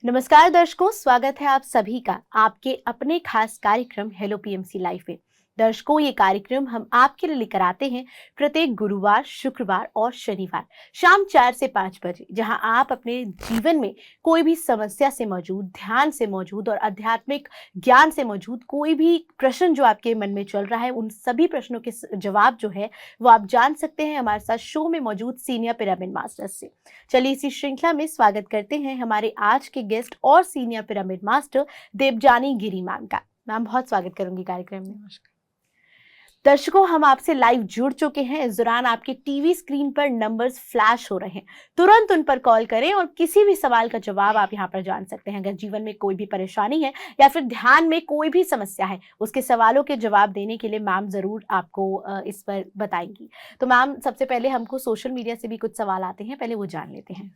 नमस्कार दर्शकों, स्वागत है आप सभी का आपके अपने खास कार्यक्रम हेलो पीएमसी लाइव में। दर्शकों, ये कार्यक्रम हम आपके लिए लेकर आते हैं प्रत्येक गुरुवार, शुक्रवार और शनिवार शाम 4 से 5 बजे, जहां आप अपने जीवन में कोई भी समस्या से मौजूद, ध्यान से मौजूद और आध्यात्मिक ज्ञान से मौजूद कोई भी प्रश्न जो आपके मन में चल रहा है, उन सभी प्रश्नों के जवाब जो है वो आप जान सकते हैं हमारे साथ शो में मौजूद सीनियर पिरामिड मास्टर्स से। चलिए इसी श्रृंखला में स्वागत करते हैं हमारे आज के गेस्ट और सीनियर पिरामिड मास्टर देवजानी गिरी मैम का। मैम, बहुत स्वागत करूंगी कार्यक्रम में। दर्शकों, हम आपसे लाइव जुड़ चुके हैं। इस दौरान आपके टीवी स्क्रीन पर नंबर्स फ्लैश हो रहे हैं, तुरंत उन पर कॉल करें और किसी भी सवाल का जवाब आप यहां पर जान सकते हैं। अगर जीवन में कोई भी परेशानी है या फिर ध्यान में कोई भी समस्या है, उसके सवालों के जवाब देने के लिए मैम जरूर आपको इस पर बताएंगी। तो मैम, सबसे पहले हमको सोशल मीडिया से भी कुछ सवाल आते हैं, पहले वो जान लेते हैं।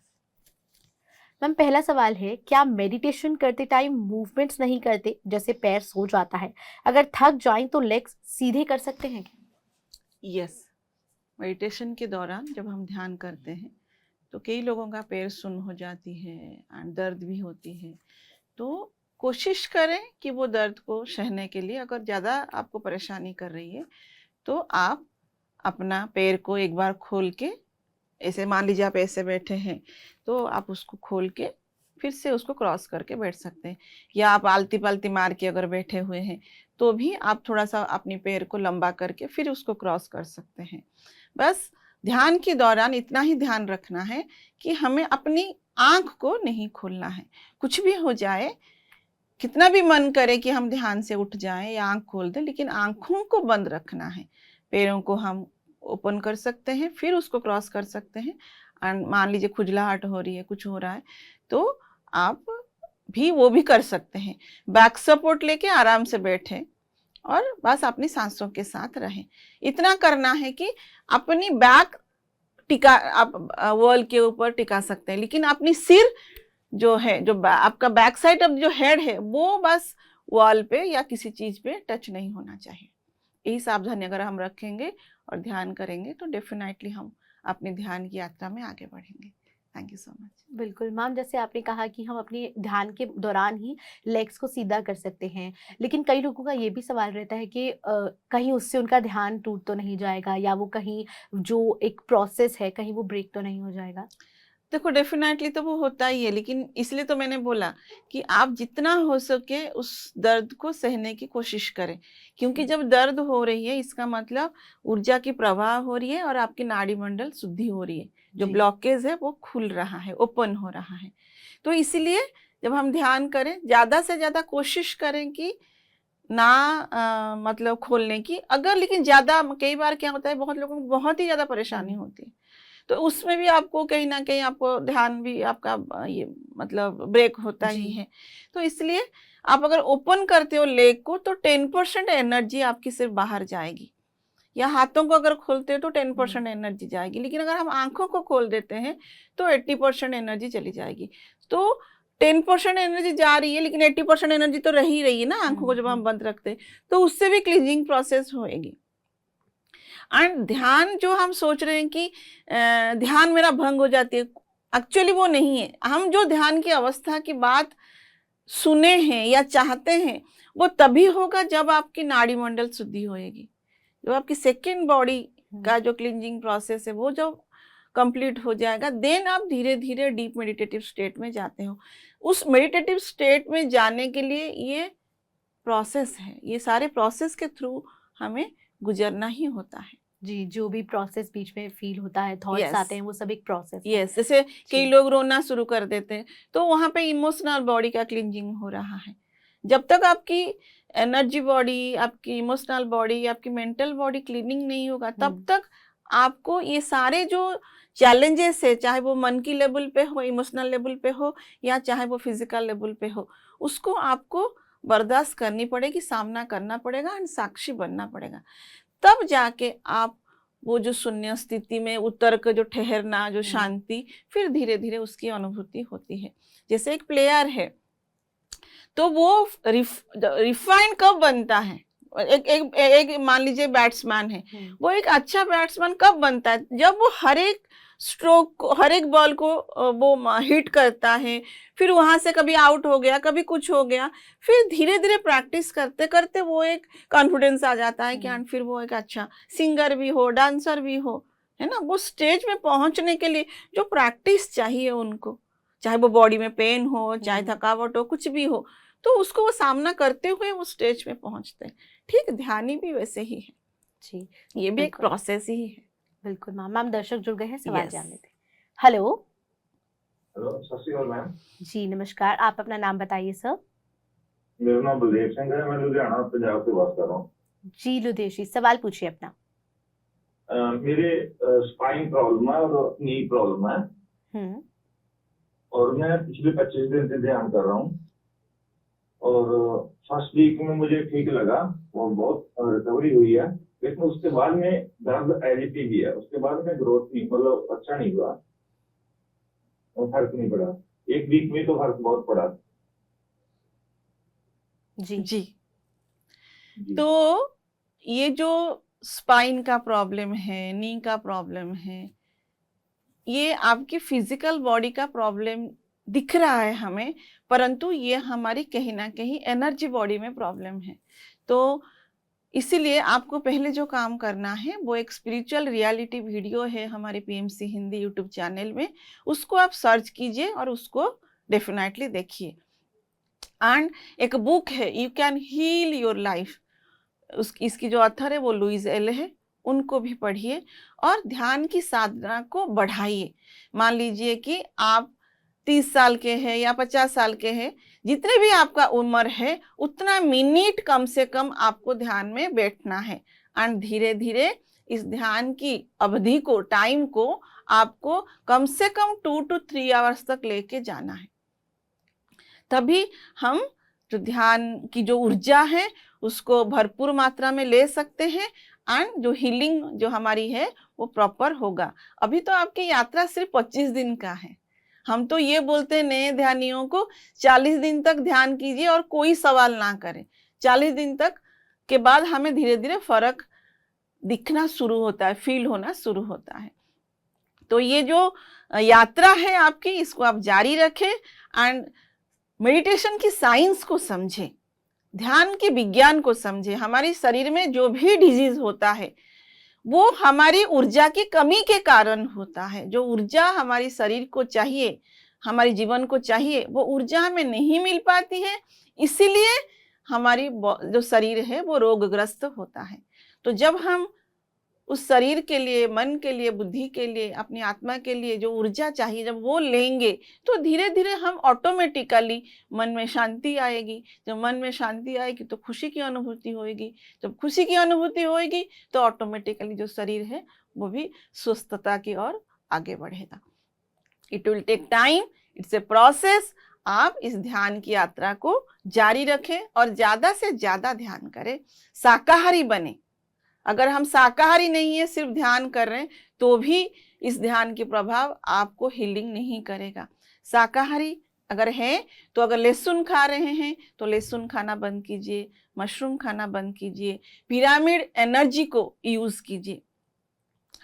मैम, पहला सवाल है, क्या मेडिटेशन करते टाइम मूवमेंट्स नहीं करते, जैसे पैर सो जाता है, अगर थक जाएं तो लेग्स सीधे कर सकते हैं क्या? यस, मेडिटेशन के दौरान जब हम ध्यान करते हैं तो कई लोगों का पैर सुन्न हो जाती है और दर्द भी होती है। तो कोशिश करें कि वो दर्द को सहने के लिए, अगर ज़्यादा आपको परेशानी कर रही है तो आप अपना पैर को एक बार खोल के, ऐसे मान लीजिए आप ऐसे बैठे हैं तो आप उसको खोल के फिर से उसको क्रॉस करके बैठ सकते हैं, या आप आलती पालती मार के अगर बैठे हुए हैं तो भी आप थोड़ा सा अपनी पैर को लंबा करके फिर उसको क्रॉस कर सकते हैं। बस ध्यान के दौरान इतना ही ध्यान रखना है कि हमें अपनी आँख को नहीं खोलना है। कुछ भी हो जाए, कितना भी मन करे कि हम ध्यान से उठ जाएं या आँख खोल दें, लेकिन आँखों को बंद रखना है। पैरों को हम ओपन कर सकते हैं, फिर उसको क्रॉस कर सकते हैं। और मान लीजिए खुजलाहट हो रही है, कुछ हो रहा है, तो आप भी वो भी कर सकते हैं। बैक सपोर्ट लेके आराम से बैठें और बस अपनी सांसों के साथ रहें। इतना करना है कि अपनी बैक टिका, आप वॉल के ऊपर टिका सकते हैं, लेकिन अपनी सिर जो है, जो आपका बैक साइड अब जो हेड है, वो बस वॉल पे या किसी चीज पे टच नहीं होना चाहिए। यही सावधानी अगर हम रखेंगे और ध्यान करेंगे तो डेफिनेटली हम अपने ध्यान की यात्रा में आगे बढ़ेंगे। Thank you so much. बिल्कुल मैम, जैसे आपने कहा कि हम अपने ध्यान के दौरान ही लेग्स को सीधा कर सकते हैं, लेकिन कई लोगों का ये भी सवाल रहता है कि कहीं उससे उनका ध्यान टूट तो नहीं जाएगा, या वो कहीं जो एक प्रोसेस है कहीं वो ब्रेक तो नहीं हो जाएगा? देखो, डेफिनेटली तो वो होता ही है, लेकिन इसलिए तो मैंने बोला कि आप जितना हो सके उस दर्द को सहने की कोशिश करें, क्योंकि जब दर्द हो रही है इसका मतलब ऊर्जा की प्रवाह हो रही है और आपकी नाड़ी मंडल शुद्धि हो रही है। जो ब्लॉकेज है वो खुल रहा है, ओपन हो रहा है। तो इसीलिए जब हम ध्यान करें, ज़्यादा से ज़्यादा कोशिश करें कि ना मतलब खोलने की। अगर लेकिन ज़्यादा, कई बार क्या होता है, बहुत लोगों को बहुत ही ज़्यादा परेशानी होती है, तो उसमें भी आपको कहीं ना कहीं आपको ध्यान भी आपका ये मतलब ब्रेक होता ही है। तो इसलिए आप अगर ओपन करते हो लेग को तो 10% एनर्जी आपकी सिर्फ बाहर जाएगी, या हाथों को अगर खोलते हो तो 10% एनर्जी जाएगी, लेकिन अगर हम आंखों को खोल देते हैं तो 80% एनर्जी चली जाएगी। तो 10% एनर्जी जा रही है, लेकिन 80% एनर्जी तो रही रही है ना आंखों को जब हम बंद रखते हैं, तो उससे भी क्लींजिंग प्रोसेस होएगी। एंड ध्यान जो हम सोच रहे हैं कि ध्यान मेरा भंग हो जाती है, एक्चुअली वो नहीं है। हम जो ध्यान की अवस्था की बात सुने हैं या चाहते हैं वो तभी होगा जब आपकी नाड़ी मंडल शुद्धि होएगी, जब आपकी सेकेंड बॉडी का जो क्लींजिंग प्रोसेस है वो जब कंप्लीट हो जाएगा, देन आप धीरे धीरे डीप मेडिटेटिव स्टेट में जाते हो। उस मेडिटेटिव स्टेट में जाने के लिए ये प्रोसेस है, ये सारे प्रोसेस के थ्रू हमें गुजरना ही होता है। जी, जो भी प्रोसेस बीच में फील होता है, थॉट्स आते हैं, वो सब एक प्रोसेस है। यस, जैसे कई लोग रोना शुरू कर देते हैं तो वहाँ पे इमोशनल बॉडी का क्लींजिंग हो रहा है। जब तक आपकी एनर्जी बॉडी, आपकी इमोशनल बॉडी, आपकी मेंटल बॉडी क्लीनिंग नहीं होगा, तब तक आपको ये सारे जो चैलेंजेस है, चाहे वो मन की लेवल पे हो, इमोशनल लेवल पे हो, या चाहे वो फिजिकल लेवल पे हो, उसको आपको बर्दाश्त करनी पड़ेगी, सामना करना पड़ेगा और साक्षी बनना पड़ेगा। तब जाके आप वो जो शून्य स्थिति में उतर कर जो ठहरना, जो शांति, फिर धीरे धीरे उसकी अनुभूति होती है। जैसे एक प्लेयर है तो वो रिफाइन कब बनता है, एक एक एक मान लीजिए बैट्समैन है, वो एक अच्छा बैट्समैन कब बनता है? जब वो हर एक स्ट्रोक को, हर एक बॉल को वो हिट करता है, फिर वहां से कभी आउट हो गया, कभी कुछ हो गया, फिर धीरे धीरे प्रैक्टिस करते करते वो एक कॉन्फिडेंस आ जाता है कि फिर वो एक अच्छा सिंगर भी हो, डांसर भी हो, है ना। वो स्टेज में पहुंचने के लिए जो प्रैक्टिस चाहिए उनको, चाहे वो बॉडी में पेन हो, चाहे थकावट हो, कुछ भी हो, तो उसको वो सामना करते हुए वो स्टेज पे पहुंचते हैं। ठीक, ध्यानी भी वैसे ही है जी, ये भी एक प्रोसेस ही है। बिल्कुल मैम। मैम दर्शक जुड़ गए हैं, सवाल Yes. जानने थे। हेलो। हेलो, सत श्री अकाल मैम। जी नमस्कार, आप अपना नाम बताइए सर। मेरा नाम बलदेव सिंह है, मैं लुधियाना पंजाब से बात कर रहा हूँ। जी लुदेश जी, सवाल पूछिए अपना। मेरे स्पाइन प्रॉब्लम है और नी प्रॉब्लम है, और मैं पिछले 25 दिन से ध्यान कर रहा हूँ, और फर्स्ट वीक में मुझे ठीक लगा, वो बहुत रिकवरी हुई है, लेकिन उसके बाद में दर्द एजिटी भी है, उसके बाद में ग्रोथ नहीं, मतलब अच्छा नहीं हुआ और फर्क नहीं पड़ा। एक वीक में तो फर्क बहुत पड़ा। जी जी, तो ये जो स्पाइन का प्रॉब्लम है, नी का प्रॉब्लम है, ये आपकी फिजिकल बॉडी का प्रॉब्लम दिख रहा है हमें, परंतु ये हमारी कहीं ना कहीं एनर्जी बॉडी में प्रॉब्लम है। तो इसीलिए आपको पहले जो काम करना है वो एक स्पिरिचुअल रियलिटी वीडियो है हमारे पीएमसी हिंदी यूट्यूब चैनल में, उसको आप सर्च कीजिए और उसको डेफिनेटली देखिए। एंड एक बुक है, you can heal your life, इसकी जो ऑथर है वो लुइस एल है, उनको भी पढ़िए और ध्यान की साधना को बढ़ाइए। मान लीजिए कि आप 30 साल के हैं या 50 साल के हैं, जितने भी आपका उम्र है उतना मिनट कम से कम आपको ध्यान में बैठना है। एंड धीरे धीरे इस ध्यान की अवधि को, टाइम को आपको कम से कम 2 to 3 आवर्स तक लेके जाना है। तभी हम जो ध्यान की जो ऊर्जा है उसको भरपूर मात्रा में ले सकते हैं, एंड जो हीलिंग जो हमारी है वो प्रॉपर होगा। अभी तो आपकी यात्रा सिर्फ 25 दिन का है। हम तो ये बोलते हैं नए ध्यानियों को 40 दिन तक ध्यान कीजिए और कोई सवाल ना करें। 40 दिन तक के बाद हमें धीरे धीरे फर्क दिखना शुरू होता है, फील होना शुरू होता है। तो ये जो यात्रा है आपकी, इसको आप जारी रखें एंड मेडिटेशन की साइंस को समझें, ध्यान के विज्ञान को समझें। हमारे शरीर में जो भी डिजीज होता है वो हमारी ऊर्जा की कमी के कारण होता है। जो ऊर्जा हमारी शरीर को चाहिए, हमारे जीवन को चाहिए, वो ऊर्जा हमें नहीं मिल पाती है, इसीलिए हमारी जो शरीर है वो रोगग्रस्त होता है। तो जब हम उस शरीर के लिए, मन के लिए, बुद्धि के लिए, अपनी आत्मा के लिए जो ऊर्जा चाहिए जब वो लेंगे तो धीरे धीरे हम ऑटोमेटिकली मन में शांति आएगी। जब मन में शांति आएगी तो खुशी की अनुभूति होगी। जब खुशी की अनुभूति होगी तो ऑटोमेटिकली जो शरीर है वो भी स्वस्थता की ओर आगे बढ़ेगा। It will take time, it's a process. आप इस ध्यान की यात्रा को जारी रखें और ज्यादा से ज्यादा ध्यान करें, शाकाहारी बने। अगर हम शाकाहारी नहीं है, सिर्फ ध्यान कर रहे हैं, तो भी इस ध्यान के प्रभाव आपको हीलिंग नहीं करेगा। शाकाहारी अगर है तो अगर लहसुन खा रहे हैं तो लहसुन खाना बंद कीजिए, मशरूम खाना बंद कीजिए, पिरामिड एनर्जी को यूज कीजिए।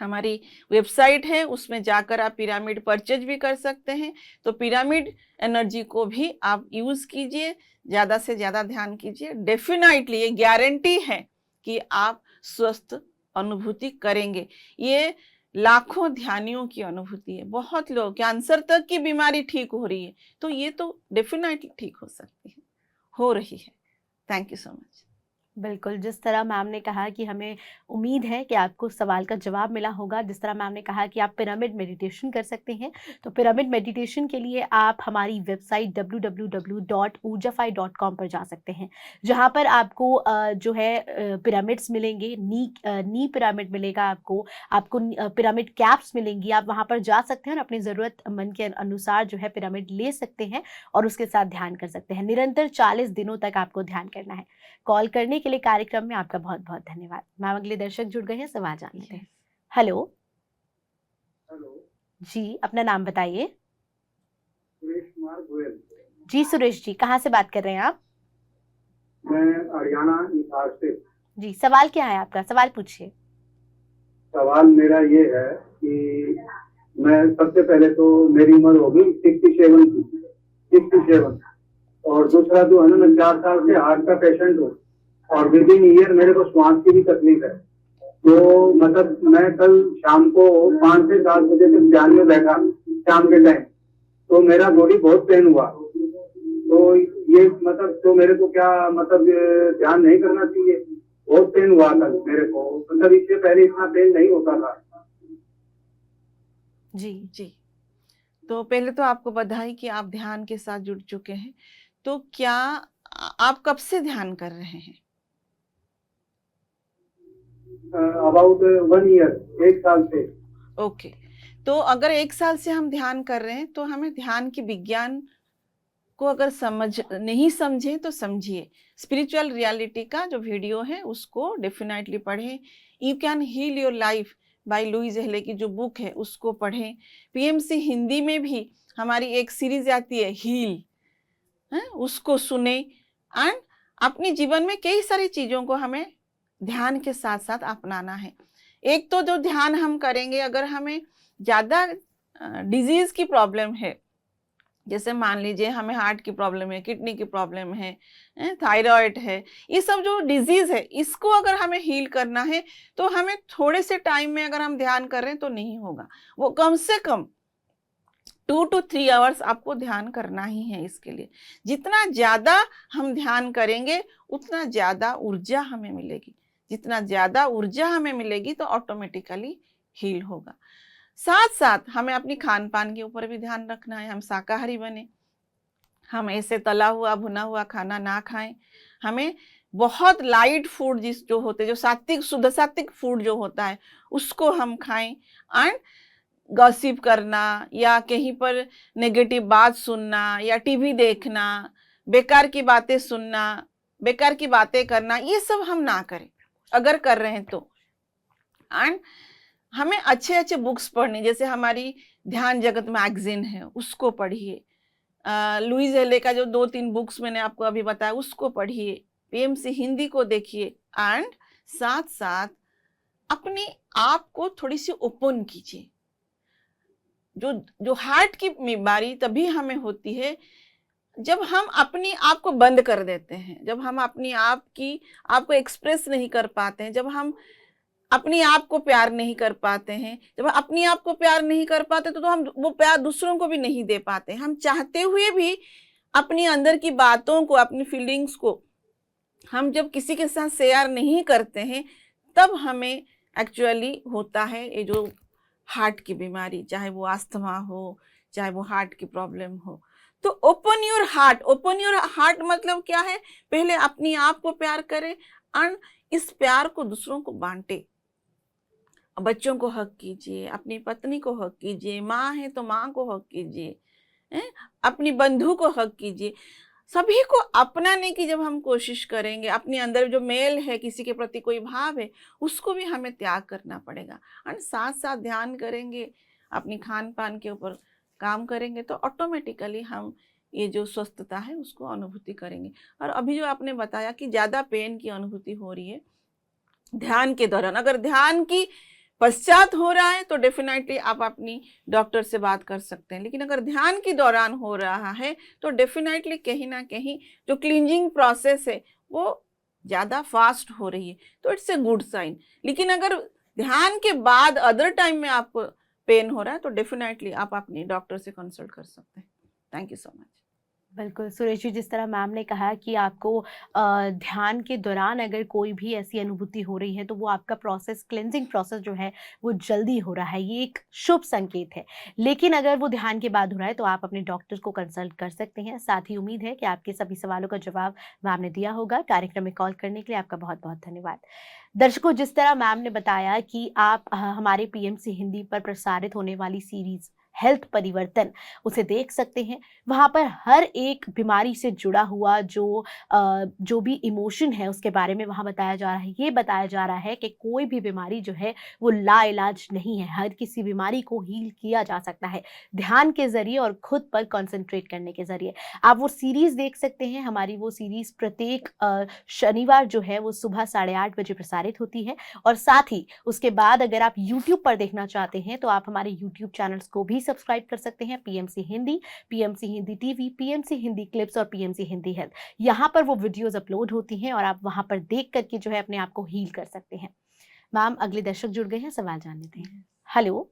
हमारी वेबसाइट है, उसमें जाकर आप पिरामिड परचेज भी कर सकते हैं। तो पिरामिड एनर्जी को भी आप यूज कीजिए, ज्यादा से ज्यादा ध्यान कीजिए। डेफिनेटली ये गारंटी है कि आप स्वस्थ अनुभूति करेंगे। ये लाखों ध्यानियों की अनुभूति है। बहुत लोग कैंसर तक की बीमारी ठीक हो रही है, तो ये तो डेफिनेटली ठीक हो सकती है, हो रही है। Thank you so much. बिल्कुल, जिस तरह मैम ने कहा कि हमें उम्मीद है कि आपको सवाल का जवाब मिला होगा। जिस तरह मैम ने कहा कि आप पिरामिड मेडिटेशन कर सकते हैं, तो पिरामिड मेडिटेशन के लिए आप हमारी वेबसाइट www.oojafai.com पर जा सकते हैं, जहां पर आपको जो है पिरामिड्स मिलेंगे। नी पिरामिड मिलेगा आपको पिरामिड कैप्स मिलेंगी। आप वहां पर जा सकते हैं और अपनी ज़रूरतमंद के अनुसार जो है पिरामिड ले सकते हैं और उसके साथ ध्यान कर सकते हैं। निरंतर 40 दिनों तक आपको ध्यान करना है। कॉल करने के लिए कार्यक्रम में आपका बहुत बहुत धन्यवाद। मैम अगले दर्शक जुड़ गए हैं, सवाल जान लेते हैं। हेलो। हेलो जी, अपना नाम बताइए। सुरेश कुमार गोयल। जी सुरेश जी, कहाँ से बात कर रहे हैं आप? मैं हरियाणा हिसार से। जी, सवाल क्या है आपका? सवाल पूछिए। सवाल मेरा ये है कि मैं सबसे पहले तो मेरी उम्र होगी 67 की, 67। और दूसरा जो है ना, मैं 4 साल से हार्ट का पेशेंट हूँ और विद इन ईयर मेरे को श्वास की भी तकलीफ है। तो मतलब मैं कल शाम को 5 से 7 बजे तक ध्यान में बैठा शाम के टाइम, तो मेरा बॉडी बहुत पेन हुआ। तो ये मतलब तो मेरे को क्या मतलब ध्यान नहीं करना चाहिए? बहुत पेन हुआ था मेरे को, मतलब इससे पहले इतना पेन नहीं होता था। जी जी, तो पहले तो आपको बधाई कि आप ध्यान के साथ जुड़ चुके हैं। तो क्या आप कब से ध्यान कर रहे हैं? अबाउट 1 ईयर, 1 साल से। ओके, तो अगर 1 साल से हम ध्यान कर रहे हैं तो हमें ध्यान की विज्ञान को अगर नहीं समझे तो समझिए। स्पिरिचुअल रियलिटी का जो वीडियो है उसको डेफिनेटली पढ़ें। You can heal your life by Louise Hay की जो बुक है उसको पढ़ें। पीएमसी हिंदी में भी हमारी एक सीरीज आती है हील, उसको सुने। एंड अपने जीवन में कई सारी चीजों को हमें ध्यान के साथ साथ अपनाना है। एक तो जो ध्यान हम करेंगे, अगर हमें ज्यादा डिजीज की प्रॉब्लम है, जैसे मान लीजिए हमें हार्ट की प्रॉब्लम है, किडनी की प्रॉब्लम है, थायराइड है, ये सब जो डिजीज है इसको अगर हमें हील करना है तो हमें थोड़े से टाइम में अगर हम ध्यान कर रहे हैं तो नहीं होगा। वो कम से कम 2 to 3 आवर्स आपको ध्यान करना ही है। इसके लिए जितना ज्यादा हम ध्यान करेंगे उतना ज्यादा ऊर्जा हमें मिलेगी। जितना ज्यादा ऊर्जा हमें मिलेगी तो ऑटोमेटिकली हील होगा। साथ साथ हमें अपनी खान पान के ऊपर भी ध्यान रखना है। हम शाकाहारी बने, हम ऐसे तला हुआ भुना हुआ खाना ना खाएं। हमें बहुत लाइट फूड जो होते, जो सात्विक शुद्ध सात्विक फूड जो होता है उसको हम खाएं। एंड गॉसिप करना या कहीं पर नेगेटिव बात सुनना या टीवी देखना, बेकार की बातें सुनना, बेकार की बातें करना, ये सब हम ना करें अगर कर रहे हैं तो। एंड हमें अच्छे अच्छे बुक्स पढ़ने, जैसे हमारी ध्यान जगत मैगजीन है उसको पढ़िए। लुइस हेले का जो 2-3 बुक्स मैंने आपको अभी बताया उसको पढ़िए। पीएमसी हिंदी को देखिए। एंड साथ साथ अपने आप को थोड़ी सी ओपन कीजिए। जो जो हार्ट की बीमारी तभी हमें होती है जब हम अपनी आप को बंद कर देते हैं, जब हम अपनी आपको एक्सप्रेस नहीं कर पाते हैं, जब हम अपनी आप को प्यार नहीं कर पाते हैं। जब अपनी आप को प्यार नहीं कर पाते तो हम वो प्यार दूसरों को भी नहीं दे पाते। हम चाहते हुए भी अपनी अंदर की बातों को, अपनी फीलिंग्स को हम जब किसी के साथ शेयर नहीं करते हैं तब हमें एक्चुअली होता है ये जो हार्ट की बीमारी, चाहे वो अस्थमा हो, चाहे वो हार्ट की प्रॉब्लम हो। तो open your heart. Open your heart मतलब क्या है? पहले अपनी आप को प्यार करें और इस प्यार को दूसरों को बांटे। बच्चों को हक कीजिए, अपनी पत्नी को हक कीजिए, माँ है तो माँ को हक कीजिए, अपनी बंधु को हक कीजिए। सभी को अपनाने की जब हम कोशिश करेंगे, अपने अंदर जो मेल है, किसी के प्रति कोई भाव है, उसको भी हमें त्याग करना पड़ेगा। और साथ साथ ध्यान करेंगे, अपनी खान पान के ऊपर काम करेंगे तो ऑटोमेटिकली हम ये जो स्वस्थता है उसको अनुभूति करेंगे। और अभी जो आपने बताया कि ज़्यादा पेन की अनुभूति हो रही है ध्यान के दौरान, अगर ध्यान की पश्चात हो रहा है तो डेफिनेटली आप अपनी डॉक्टर से बात कर सकते हैं। लेकिन अगर ध्यान के दौरान हो रहा है तो डेफिनेटली कहीं ना कहीं जो क्लींजिंग प्रोसेस है वो ज़्यादा फास्ट हो रही है, तो इट्स ए गुड साइन। लेकिन अगर ध्यान के बाद अदर टाइम में आपको पेन हो रहा है तो डेफिनेटली आप अपनी डॉक्टर से कंसल्ट कर सकते हैं। Thank you so much. बिल्कुल सुरेश जी, जिस तरह मैम ने कहा कि आपको ध्यान के दौरान अगर कोई भी ऐसी अनुभूति हो रही है तो वो आपका प्रोसेस, क्लेंजिंग प्रोसेस जो है वो जल्दी हो रहा है, ये एक शुभ संकेत है। लेकिन अगर वो ध्यान के बाद हो रहा है तो आप अपने डॉक्टर को कंसल्ट कर सकते हैं। साथ ही उम्मीद है कि आपके सभी सवालों का जवाब मैम ने दिया होगा। कार्यक्रम में कॉल करने के लिए आपका बहुत बहुत धन्यवाद। दर्शकों, जिस तरह मैम ने बताया कि आप हमारे पीएमसी हिंदी पर प्रसारित होने वाली सीरीज हेल्थ परिवर्तन उसे देख सकते हैं। वहाँ पर हर एक बीमारी से जुड़ा हुआ जो भी इमोशन है उसके बारे में वहाँ बताया जा रहा है। ये बताया जा रहा है कि कोई भी बीमारी जो है वो लाइलाज नहीं है, हर किसी बीमारी को हील किया जा सकता है ध्यान के ज़रिए और खुद पर कंसंट्रेट करने के ज़रिए। आप वो सीरीज़ देख सकते हैं, हमारी वो सीरीज़ प्रत्येक शनिवार जो है वो सुबह 8:30 बजे प्रसारित होती है। और साथ ही उसके बाद अगर आप यूट्यूब पर देखना चाहते हैं तो आप हमारे यूट्यूब चैनल्स को भी सब्सक्राइब कर सकते हैं, PMC Hindi, PMC Hindi TV, PMC Hindi clips और पीएमसी हिंदी हेल्थ। यहाँ पर वो वीडियोस अपलोड होती हैं और आप वहाँ पर देख करके जो है अपने आप को हील कर सकते हैं। मैम, अगले दर्शक जुड़ गए हैं, सवाल जान लेते हैं। हेलो।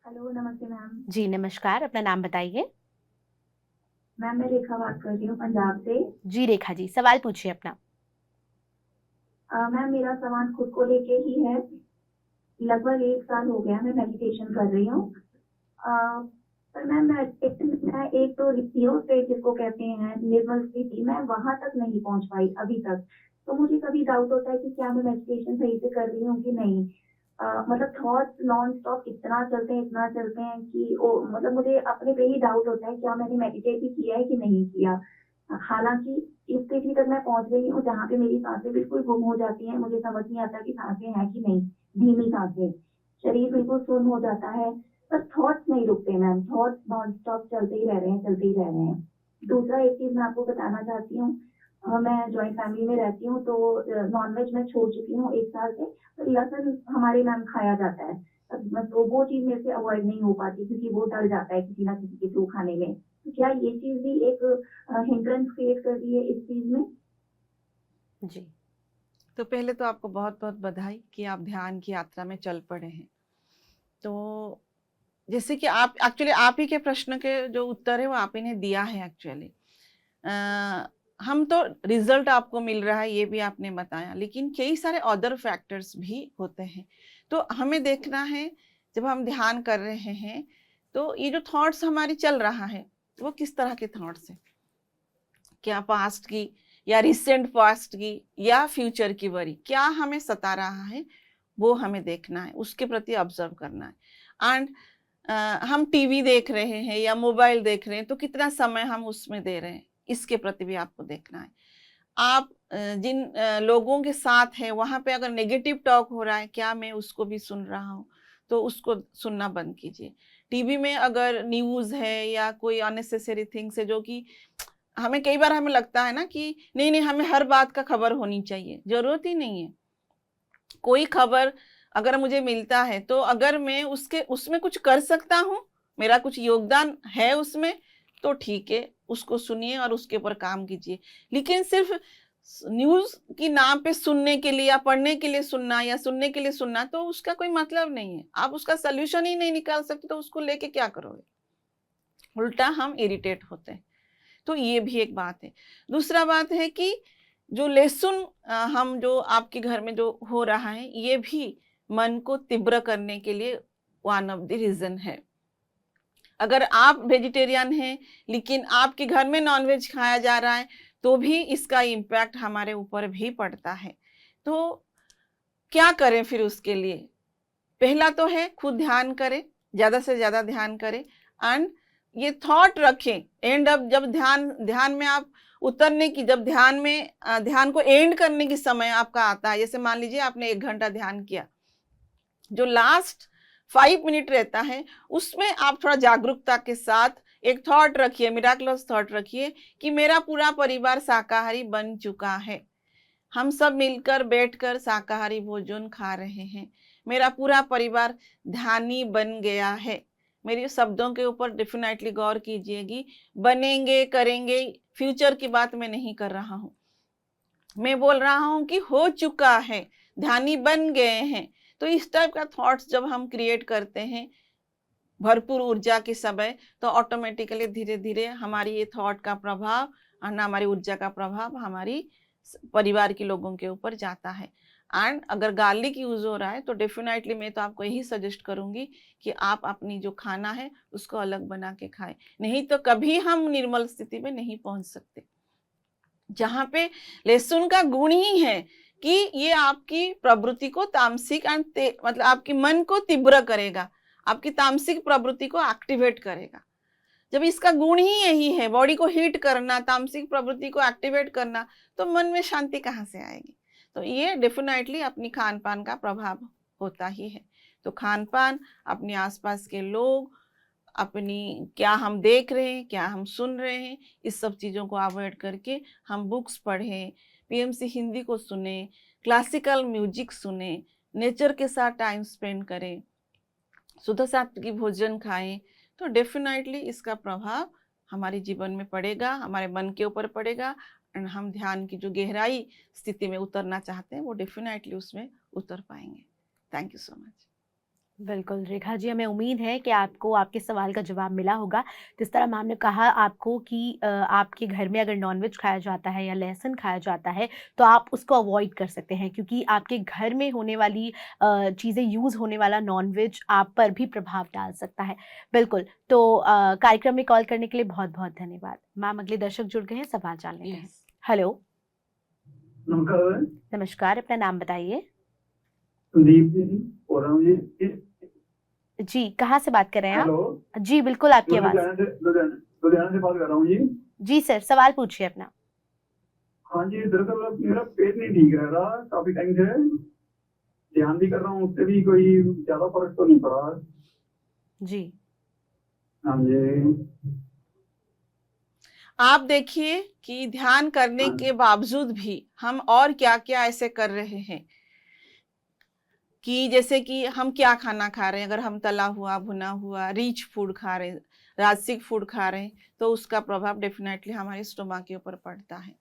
हेलो, नमस्ते मैम। जी नमस्कार, अपना नाम बताइए। मैम, मैं रेखा बात कर रही हूँ पंजाब से। जी रेखा जी, सवाल पूछिए अपना। मैम, मेरा सवाल खुद को लेके ही है। लगभग 1 साल हो गया मैं मेडिटेशन कर रही हूँ। पर मैम, मैं एक तो रियो स्टेट जिसको कहते हैं निर्मल स्थिति, मैं वहां तक नहीं पहुंच पाई अभी तक। तो मुझे कभी डाउट होता है कि क्या मैं मेडिटेशन सही से कर रही हूँ कि नहीं। मतलब थॉट्स नॉन स्टॉप इतना चलते हैं कि मतलब मुझे अपने पे ही डाउट होता है क्या मैंने मेडिटेट भी किया है कि नहीं किया। हालांकि इस स्थिति तक मैं पहुंच गई हूँ जहाँ पे मेरी सांसें बिल्कुल गुम हो जाती हैं, मुझे समझ नहीं आता कि सांसें हैं कि नहीं, धीमी सांसें, शरीर बिल्कुल सुन्न हो जाता है, पर थॉट्स नहीं रुकते मैम, थॉट्स नॉन स्टॉप चलते ही रह रहे हैं। दूसरा एक चीज मैं आपको बताना चाहती हूँ, मैं जॉइंट फैमिली में रहती हूँ, तो नॉनवेज मैं छोड़ चुकी हूँ 1 साल से। तो लहसुन हमारे मैम खाया जाता है, तो वो चीज मेरे से अवॉइड नहीं हो पाती क्योंकि वो डर जाता है किसी ना किसी के थ्रू खाने में। तो क्या ये चीज भी एक हिंड्रेंस क्रिएट कर रही है इस चीज में? जी, तो पहले तो आपको बहुत बहुत बधाई कि आप ध्यान की यात्रा में चल पड़े हैं। तो जैसे कि आप एक्चुअली आप ही के प्रश्न के जो उत्तर है वो आप ही ने दिया है एक्चुअली। हम तो रिजल्ट आपको मिल रहा है ये भी आपने बताया, लेकिन कई सारे अदर फैक्टर्स भी होते हैं। तो हमें देखना है जब हम ध्यान कर रहे हैं तो ये जो थॉट्स हमारी चल रहा है वो किस तरह के थॉट्स हैं, क्या पास्ट की या रिसेंट पास्ट की या फ्यूचर की वरी, क्या हमें सता रहा है वो हमें देखना है, उसके प्रति ऑब्जर्व करना है। एंड हम टीवी देख रहे हैं या मोबाइल देख रहे हैं तो कितना समय हम उसमें दे रहे हैं, इसके प्रति भी आपको देखना है। आप जिन लोगों के साथ हैं वहां पे अगर नेगेटिव टॉक हो रहा है क्या मैं उसको भी सुन रहा हूँ, तो उसको सुनना बंद कीजिए। टीवी में अगर न्यूज है या कोई अननेसेसरी थिंग्स है जो कि हमें कई बार हमें लगता है ना कि नहीं हमें हर बात का खबर होनी चाहिए, जरूरत ही नहीं है। कोई खबर अगर मुझे मिलता है तो अगर मैं उसमें कुछ कर सकता हूँ, मेरा कुछ योगदान है उसमें, तो ठीक है, उसको सुनिए और उसके ऊपर काम कीजिए। लेकिन सिर्फ न्यूज की नाम पे सुनने के लिए या पढ़ने के लिए सुनना या सुनने के लिए सुनना, तो उसका कोई मतलब नहीं है। आप उसका सोल्यूशन ही नहीं निकाल सकते तो उसको लेके क्या करोगे, उल्टा हम इरिटेट होते हैं। तो ये भी एक बात है। दूसरा बात है कि जो लहसुन हम जो आपके घर में जो हो रहा है ये भी मन को तीव्र करने के लिए वन ऑफ द रीजन है। अगर आप वेजिटेरियन हैं लेकिन आपके घर में नॉनवेज खाया जा रहा है तो भी इसका इम्पैक्ट हमारे ऊपर भी पड़ता है। तो क्या करें फिर उसके लिए? पहला तो है खुद ध्यान करें, ज्यादा से ज्यादा ध्यान करें एंड ये थॉट रखें एंड अब जब ध्यान में आप उतरने की, जब ध्यान को एंड करने की समय आपका आता है, जैसे मान लीजिए आपने 1 घंटा ध्यान किया, जो लास्ट 5 मिनट रहता है उसमें आप थोड़ा जागरूकता के साथ एक थॉट रखिए, मिराकुलस थॉट रखिए कि मेरा पूरा परिवार शाकाहारी बन चुका है, हम सब मिलकर बैठकर शाकाहारी भोजन खा रहे हैं, मेरा पूरा परिवार ध्यानी बन गया है। मेरे शब्दों के ऊपर डेफिनेटली गौर कीजिएगी, बनेंगे करेंगे, फ्यूचर की बात मैं नहीं कर रहा हूँ, मैं बोल रहा हूँ कि हो चुका है, ध्यानी बन गए हैं। तो इस टाइप का थॉट्स जब हम क्रिएट करते हैं भरपूर ऊर्जा के समय, तो ऑटोमेटिकली धीरे धीरे हमारी ये थॉट का प्रभाव और हमारी ऊर्जा का प्रभाव हमारी परिवार के लोगों के ऊपर जाता है। एंड अगर गार्लिक यूज हो रहा है तो डेफिनेटली मैं तो आपको यही सजेस्ट करूंगी कि आप अपनी जो खाना है उसको अलग बना के खाएं, नहीं तो कभी हम निर्मल स्थिति में नहीं पहुंच सकते। जहां पे लहसुन का गुण ही है कि ये आपकी प्रवृत्ति को तामसिक एंड मतलब आपके मन को तीव्र करेगा, आपकी तामसिक प्रवृत्ति को एक्टिवेट करेगा। जब इसका गुण ही यही है, बॉडी को हीट करना, तामसिक प्रवृत्ति को एक्टिवेट करना, तो मन में शांति कहाँ से आएगी। तो ये डेफिनेटली अपनी खान पान का प्रभाव होता ही है। तो खान पान, अपने आसपास के लोग, अपनी क्या हम देख रहे हैं, क्या हम सुन रहे हैं, इस सब चीज़ों को अवॉइड करके हम बुक्स पढ़ें, पीएमसी हिंदी को सुने, क्लासिकल म्यूजिक सुने, नेचर के साथ टाइम स्पेंड करें, शुद्ध सात्विक भोजन खाएं, तो डेफिनेटली इसका प्रभाव हमारे जीवन में पड़ेगा, हमारे मन के ऊपर पड़ेगा, और हम ध्यान की जो गहराई स्थिति में उतरना चाहते हैं वो डेफिनेटली उसमें उतर पाएंगे। Thank you so much. बिल्कुल रेखा जी, हमें उम्मीद है कि आपको आपके सवाल का जवाब मिला होगा। जिस तरह मैम ने कहा आपको कि आपके घर में अगर नॉनवेज खाया जाता है या लहसुन खाया जाता है तो आप उसको अवॉइड कर सकते हैं, क्योंकि आपके घर में होने वाली चीज़ें यूज़ होने वाला नॉनवेज आप पर भी प्रभाव डाल सकता है। बिल्कुल, तो कार्यक्रम में कॉल करने के लिए बहुत बहुत धन्यवाद। मैम, अगले दर्शक जुड़ गए हैं, सवाल जान लेते हैं। हेलो, नमस्कार। नमस्कार, अपना नाम बताइए। संदीप जी बोल रहा हूँ जी। जी, कहाँ से बात कर रहे हैं आप? हेलो, जी बिल्कुल, आपकी आवाज़। लुधियाना से बात कर रहा हूँ जी। जी सर, सवाल पूछिए अपना। हाँ जी, दरअसल मेरा पेट नहीं ठीक रह रहा काफी टाइम से, ध्यान भी कर रहा हूँ, उससे भी कोई ज्यादा फर्क तो नहीं पड़ा जी। हाँ जी, आप देखिए कि ध्यान करने के बावजूद भी हम और क्या क्या ऐसे कर रहे हैं कि जैसे कि हम क्या खाना खा रहे हैं। अगर हम तला हुआ, भुना हुआ, रिच फूड खा रहे हैं, राजसिक फूड खा रहे हैं, तो उसका प्रभाव डेफिनेटली हमारे स्टोमक के ऊपर पड़ता है।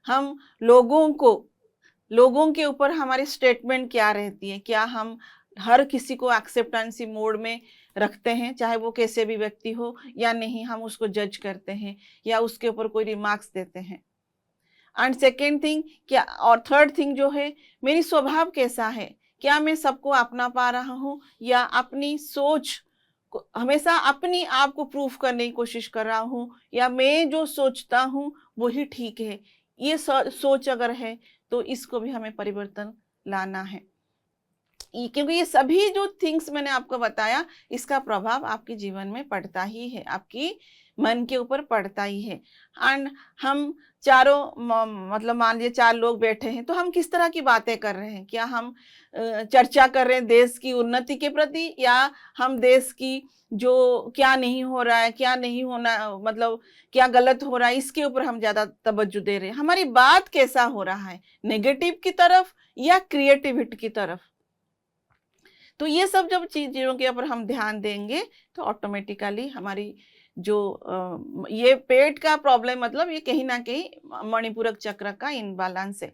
हम लोगों के ऊपर हमारी स्टेटमेंट क्या रहती है, क्या हम हर किसी को एक्सेप्टेंसी मोड में रखते हैं, चाहे वो कैसे भी व्यक्ति हो या नहीं, हम उसको जज करते हैं या उसके ऊपर कोई रिमार्क्स देते हैं। एंड सेकेंड थिंग क्या, और थर्ड थिंग जो है, मेरी स्वभाव कैसा है, क्या मैं सबको अपना पा रहा हूँ या अपनी सोच हमेशा अपनी आप को प्रूफ करने की कोशिश कर रहा हूँ, या मैं जो सोचता हूँ वही ठीक है। ये सोच अगर है तो इसको भी हमें परिवर्तन लाना है, क्योंकि ये सभी जो थिंग्स मैंने आपको बताया इसका प्रभाव आपके जीवन में पड़ता ही है, आपकी मन के ऊपर पड़ता ही है। एंड हम चारों मतलब मान लीजिए 4 लोग बैठे हैं, तो हम किस तरह की बातें कर रहे हैं, क्या हम चर्चा कर रहे हैं देश की उन्नति के प्रति, या हम देश की जो क्या नहीं हो रहा है, क्या नहीं होना, मतलब क्या गलत हो रहा है, इसके ऊपर हम ज्यादा तवज्जो दे रहे हैं। हमारी बात कैसा हो रहा है, नेगेटिव की तरफ या क्रिएटिविटी की तरफ। तो ये सब जब चीजों के ऊपर हम ध्यान देंगे तो ऑटोमेटिकली हमारी जो ये पेट का प्रॉब्लम, मतलब ये कहीं ना कहीं मणिपूरक चक्र का इनबैलेंस है।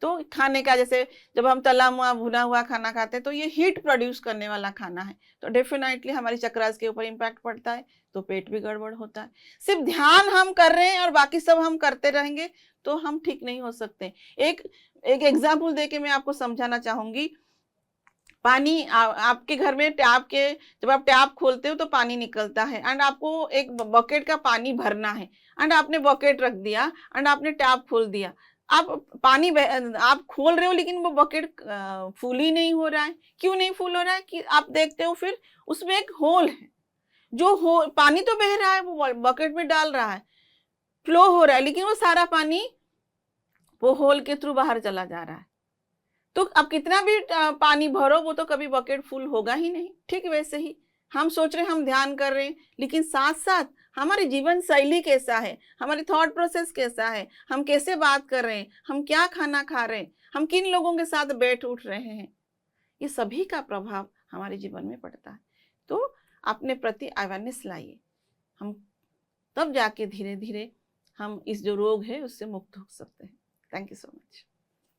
तो खाने का, जैसे जब हम तला हुआ भुना हुआ खाना खाते हैं तो ये हीट प्रोड्यूस करने वाला खाना है, तो डेफिनेटली हमारी चक्रास के ऊपर इम्पैक्ट पड़ता है, तो पेट भी गड़बड़ होता है। सिर्फ ध्यान हम कर रहे हैं और बाकी सब हम करते रहेंगे तो हम ठीक नहीं हो सकते। एक एग्जाम्पल देके मैं आपको समझाना चाहूंगी। पानी आपके घर में टैप के, जब आप टैप खोलते हो तो पानी निकलता है, एंड आपको एक बकेट का पानी भरना है, एंड आपने बकेट रख दिया एंड आपने टैप खोल दिया। आप पानी आप खोल रहे हो लेकिन वो बकेट फुल ही नहीं हो रहा है। क्यों नहीं फुल हो रहा है कि आप देखते हो फिर उसमें एक होल है, जो होल पानी तो बह रहा है, वो बकेट में डाल रहा है, फ्लो हो रहा है, लेकिन वो सारा पानी वो होल के थ्रू बाहर चला जा रहा है। तो अब कितना भी पानी भरो वो तो कभी बकेट फुल होगा ही नहीं। ठीक वैसे ही हम सोच रहे हैं हम ध्यान कर रहे हैं, लेकिन साथ साथ हमारी जीवन शैली कैसा है, हमारी थॉट प्रोसेस कैसा है, हम कैसे बात कर रहे हैं, हम क्या खाना खा रहे हैं, हम किन लोगों के साथ बैठ उठ रहे हैं, ये सभी का प्रभाव हमारे जीवन में पड़ता है। तो अपने प्रति अवेयरनेस लाइए, हम तब जाके धीरे धीरे हम इस जो रोग है उससे मुक्त हो सकते हैं। Thank you so much.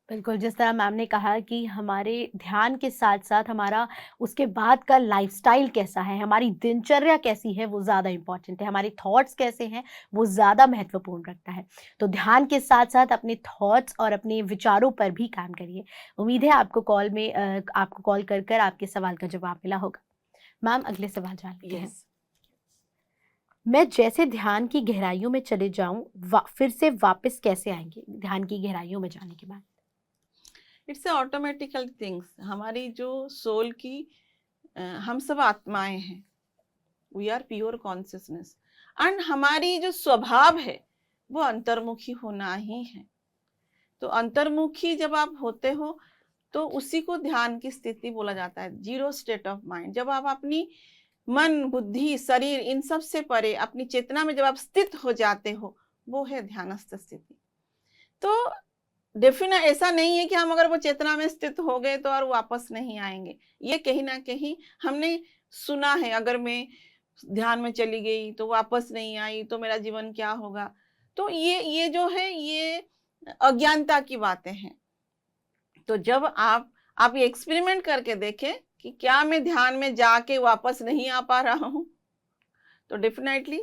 बिल्कुल, जिस तरह मैम ने कहा कि हमारे ध्यान के साथ साथ हमारा उसके बाद का लाइफस्टाइल कैसा है, हमारी दिनचर्या कैसी है, वो ज़्यादा इम्पॉर्टेंट है, हमारे थॉट्स कैसे हैं वो ज़्यादा महत्वपूर्ण रखता है। तो ध्यान के साथ साथ अपने थॉट्स और अपने विचारों पर भी काम करिए। उम्मीद है आपको कॉल कर आपके सवाल का जवाब मिला होगा। मैम, अगले सवाल जान लेते हैं। मैं जैसे ध्यान की गहराइयों में चले जाऊं फिर से वापस कैसे आएंगे ध्यान की गहराइयों में जाने के बाद? इट्स ऑटोमेटिकल थिंग्स, हमारी जो सोल की हम सब आत्माएं हैं, we are pure consciousness, and हमारी जो स्वभाव है वो अंतर्मुखी होना ही है। तो अंतर्मुखी जब आप होते हो तो उसी को ध्यान की स्थिति बोला जाता है, जीरो स्टेट ऑफ माइंड। जब आप अपनी मन, बुद्धि, शरीर इन सब से परे अपनी चेतना में जब आप स्थित हो जाते हो, वो है ध्यानस्थ स्थिति। तो डेफिनेट ऐसा नहीं है कि हम अगर वो चेतना में स्थित हो गए तो और वापस नहीं आएंगे। ये कहीं ना कहीं हमने सुना है, अगर मैं ध्यान में चली गई तो वापस नहीं आई तो मेरा जीवन क्या होगा। तो ये जो है ये अज्ञानता की बातें हैं। तो जब आप ये एक्सपेरिमेंट करके देखें कि क्या मैं ध्यान में जाके वापस नहीं आ पा रहा हूँ, तो डेफिनेटली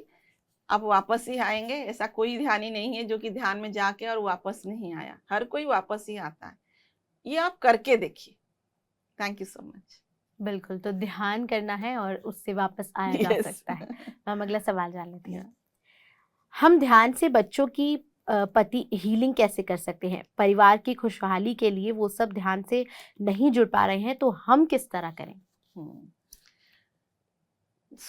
आप वापस ही आएंगे। ऐसा कोई ध्यानी नहीं है जो कि ध्यान में जाके और वापस नहीं आया, हर कोई वापस ही आता है। ये आप करके देखिए। Thank you so much. बिल्कुल, तो ध्यान करना है और उससे वापस आया जा सकता है। हम अगला सवाल जान लेते हैं। हम ध्यान से बच्चों की पति हीलिंग कैसे कर सकते हैं? परिवार की खुशहाली के लिए वो सब ध्यान से नहीं जुड़ पा रहे हैं, तो हम किस तरह करें?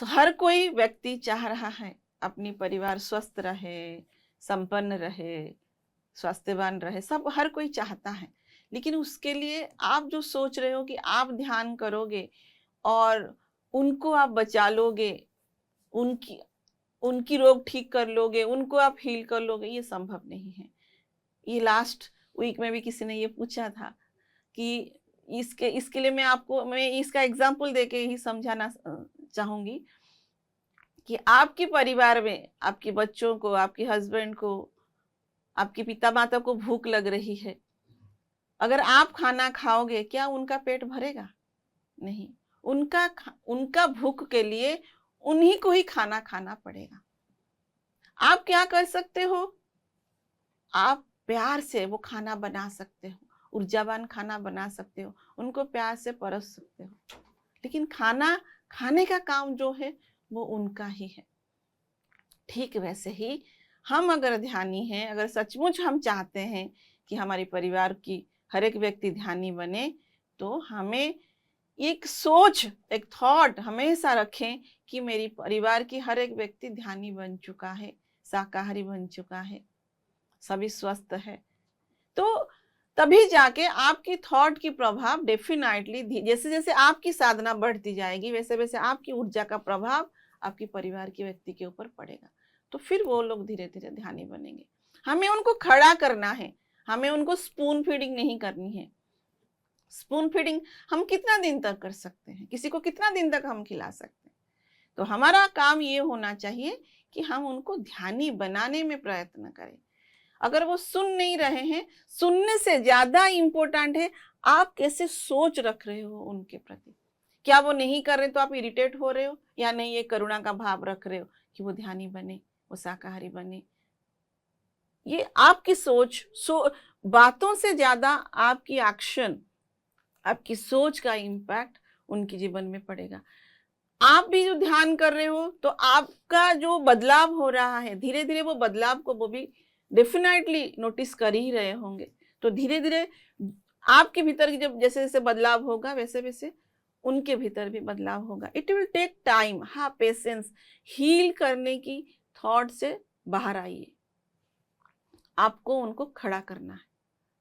हर कोई व्यक्ति चाह रहा है अपनी परिवार स्वस्थ रहे, संपन्न रहे, स्वास्थ्यवान रहे, सब हर कोई चाहता है। लेकिन उसके लिए आप जो सोच रहे हो कि आप ध्यान करोगे और उनको आप बचा लोगे, उनकी रोग ठीक कर लोगे, उनको आप हील कर लोगे, ये संभव नहीं है। ये लास्ट वीक में भी किसी ने ये पूछा था कि इसके लिए मैं इसका एग्जाम्पल देके ही समझाना चाहूंगी कि आपके परिवार में आपके बच्चों को, आपके हस्बैंड को, आपके पिता माता को भूख लग रही है। अगर आप खाना खाओगे, क्या उनका पेट भरेगा? नहीं। उनका भूख के लिए उन्हीं को ही खाना खाना पड़ेगा। आप क्या कर सकते हो? आप प्यार से वो खाना बना सकते हो, ऊर्जावान खाना बना सकते हो, उनको प्यार से परस सकते हो। लेकिन खाना खाने का काम जो है वो उनका ही है। ठीक वैसे ही हम अगर ध्यानी हैं, अगर सचमुच हम चाहते हैं कि हमारे परिवार की हर एक व्यक्ति ध्यानी बने, तो हमें एक सोच, एक थॉट हमेशा रखें कि मेरी परिवार की हर एक व्यक्ति ध्यानी बन चुका है, शाकाहारी बन चुका है, सभी स्वस्थ है। तो तभी जाके आपकी थॉट की प्रभाव डेफिनेटली, जैसे जैसे आपकी साधना बढ़ती जाएगी वैसे वैसे आपकी ऊर्जा का प्रभाव आपके परिवार के व्यक्ति के ऊपर पड़ेगा। तो फिर वो लोग धीरे धीरे ध्यानी बनेंगे। हमें उनको खड़ा करना है, हमें उनको स्पून फीडिंग नहीं करनी है। स्पून फीडिंग हम कितना दिन तक कर सकते हैं? किसी को कितना दिन तक हम खिला सकते हैं? तो हमारा काम ये होना चाहिए कि हम उनको ध्यानी बनाने में प्रयत्न करें। अगर वो सुन नहीं रहे हैं, सुनने से ज्यादा इंपॉर्टेंट है आप कैसे सोच रख रहे हो उनके प्रति। क्या वो नहीं कर रहे तो आप इरिटेट हो रहे हो, या नहीं ये करुणा का भाव रख रहे हो कि वो ध्यानी बने, वो शाकाहारी बने। ये आपकी सोच, बातों से ज्यादा आपकी एक्शन, आपकी सोच का इम्पैक्ट उनके जीवन में पड़ेगा। आप भी जो ध्यान कर रहे हो तो आपका जो बदलाव हो रहा है, धीरे धीरे वो बदलाव को वो भी डेफिनेटली नोटिस कर ही रहे होंगे। तो धीरे धीरे आपके भीतर जब जैसे जैसे बदलाव होगा वैसे वैसे उनके भीतर भी बदलाव होगा। It will take time. हाँ, पेशेंस। हील करने की थॉट से बाहर आइए। आपको उनको खड़ा करना है,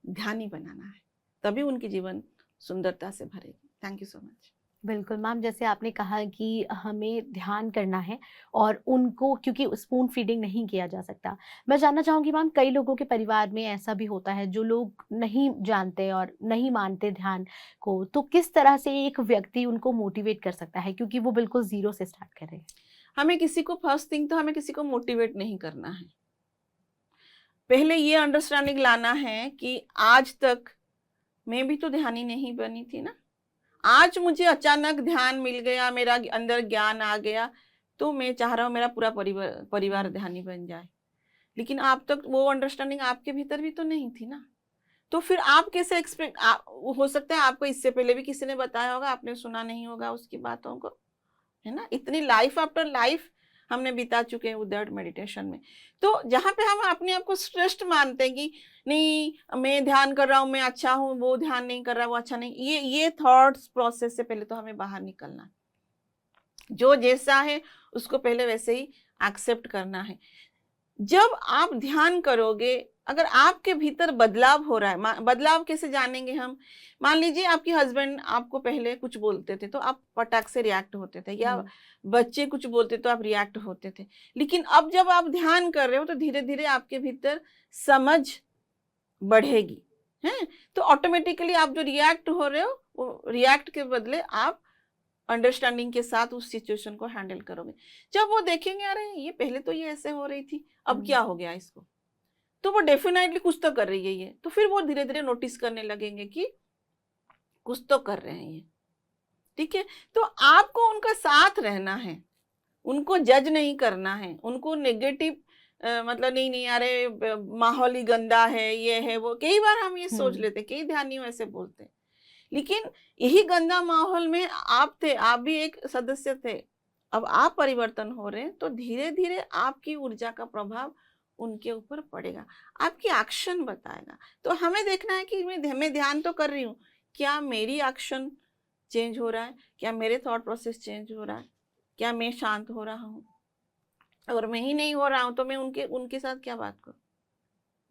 ध्यानी बनाना है, तभी उनकी जीवन सुंदरता से भरेगी। Thank you so much. बिल्कुल मैम, जैसे आपने कहा कि हमें ध्यान करना है और उनको, क्योंकि स्पून फीडिंग नहीं किया जा सकता। मैं जानना चाहूँगी मैम, कई लोगों के परिवार में ऐसा भी होता है जो लोग नहीं जानते और नहीं मानते ध्यान को, तो किस तरह से एक व्यक्ति उनको मोटिवेट कर सकता है, क्योंकि वो बिल्कुल जीरो से स्टार्ट कर रहे हैं? हमें किसी को फर्स्ट थिंग तो हमें किसी को मोटिवेट नहीं करना है। पहले ये अंडरस्टैंडिंग लाना है कि आज तक मैं भी तो ध्यानी नहीं बनी थी ना। आज मुझे अचानक ध्यान मिल गया, मेरा अंदर ज्ञान आ गया, तो मैं चाह रहा हूँ मेरा पूरा परिवार ध्यानी बन जाए। लेकिन आप तक वो अंडरस्टैंडिंग आपके भीतर भी तो नहीं थी ना। तो फिर आप कैसे एक्सपेक्ट, हो सकता है आपको इससे पहले भी किसी ने बताया होगा, आपने सुना नहीं होगा उसकी बातों को, है ना। इतनी लाइफ आफ्टर लाइफ हमने बिता चुके हैं विदाउट मेडिटेशन में। तो जहाँ पे हम अपने आप को श्रेष्ठ मानते हैं कि नहीं मैं ध्यान कर रहा हूँ, मैं अच्छा हूँ, वो ध्यान नहीं कर रहा, वो अच्छा नहीं, ये थॉट्स प्रोसेस से पहले तो हमें बाहर निकलना है। जो जैसा है उसको पहले वैसे ही एक्सेप्ट करना है। जब आप ध्यान करोगे, अगर आपके भीतर बदलाव हो रहा है, बदलाव कैसे जानेंगे हम? मान लीजिए आपके हस्बैंड आपको पहले कुछ बोलते थे तो आप पटाख से रिएक्ट होते थे, या बच्चे कुछ बोलते तो आप रिएक्ट होते थे। लेकिन अब जब आप ध्यान कर रहे हो तो धीरे धीरे आपके भीतर समझ बढ़ेगी, है? तो ऑटोमेटिकली आप जो रिएक्ट हो रहे हो वो रिएक्ट के बदले आप अंडरस्टैंडिंग के साथ उस सिचुएशन को हैंडल करोगे। जब वो देखेंगे अरे ये पहले तो ये ऐसे हो रही थी, अब क्या हो गया इसको, तो वो डेफिनेटली कुछ तो कर रही है ये, तो फिर वो धीरे धीरे नोटिस करने लगेंगे कि कुछ तो कर रहे हैं ये। ठीक है, तो आपको उनका साथ रहना है, उनको जज नहीं करना है, उनको नेगेटिव मतलब नहीं अरे माहौल ही गंदा है, ये है वो। कई बार हम ये सोच लेते, कई ध्यानियों ऐसे बोलते हैं, लेकिन यही गंदा माहौल में आप थे, आप भी एक सदस्य थे। अब आप परिवर्तन हो रहे हैं तो धीरे धीरे आपकी ऊर्जा का प्रभाव उनके ऊपर पड़ेगा, आपकी एक्शन बताएगा। तो हमें देखना है कि मैं ध्यान तो कर रही हूँ, क्या मेरी एक्शन चेंज हो रहा है, क्या मेरे थॉट प्रोसेस चेंज हो रहा है, क्या मैं शांत हो रहा हूँ? अगर मैं ही नहीं हो रहा हूँ तो मैं उनके साथ क्या बात करूँ?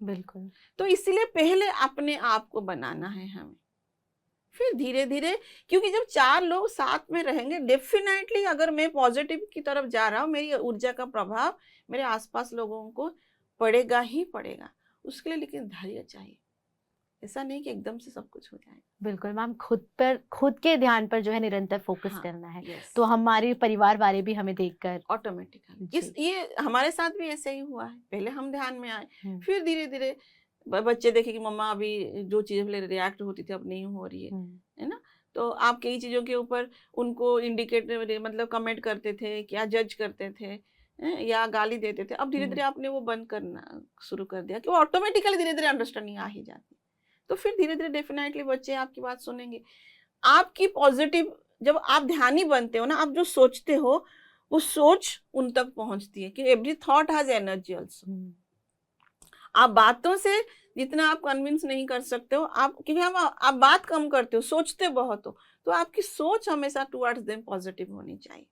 बिल्कुल। तो इसलिए पहले अपने आप को बनाना है हमें, फिर धीरे धीरे, क्योंकि जब 4 लोग साथ में रहेंगे डेफिनेटली अगर मैं पॉजिटिव की तरफ जा रहा हूँ, मेरी ऊर्जा का प्रभाव मेरे आसपास लोगों को पड़ेगा ही पड़ेगा। उसके लिए लेकिन धैर्य चाहिए, ऐसा नहीं कि एकदम से सब कुछ हो जाएगा। बिल्कुल मैम, खुद के ध्यान पर जो है निरंतर फोकस करना है। yes, तो हमारे परिवार वाले भी हमें देखकर ऑटोमेटिकली ये हमारे साथ भी ऐसे ही हुआ है। पहले हम ध्यान में आए, फिर धीरे धीरे बच्चे देखे कि मम्मा अभी जो चीजें पहले रिएक्ट होती थी अब नहीं हो रही है ना। तो आप कई चीजों के ऊपर उनको इंडिकेट मतलब कमेंट करते थे, क्या जज करते थे या गाली देते थे, अब धीरे धीरे आपने वो बंद करना शुरू कर दिया कि वो ऑटोमेटिकली धीरे धीरे अंडरस्टैंडिंग आ ही जाती। तो फिर धीरे धीरे डेफिनेटली बच्चे आपकी बात सुनेंगे। आपकी पॉजिटिव, जब आप ध्यानी बनते हो ना, आप जो सोचते हो वो सोच उन तक पहुंचती है कि every thought has energy also. आप बातों से जितना आप कन्विंस नहीं कर सकते हो, क्योंकि आप बात कम करते हो, सोचते बहुत हो, तो आपकी सोच हमेशा टुवर्ड्स देम पॉजिटिव होनी चाहिए,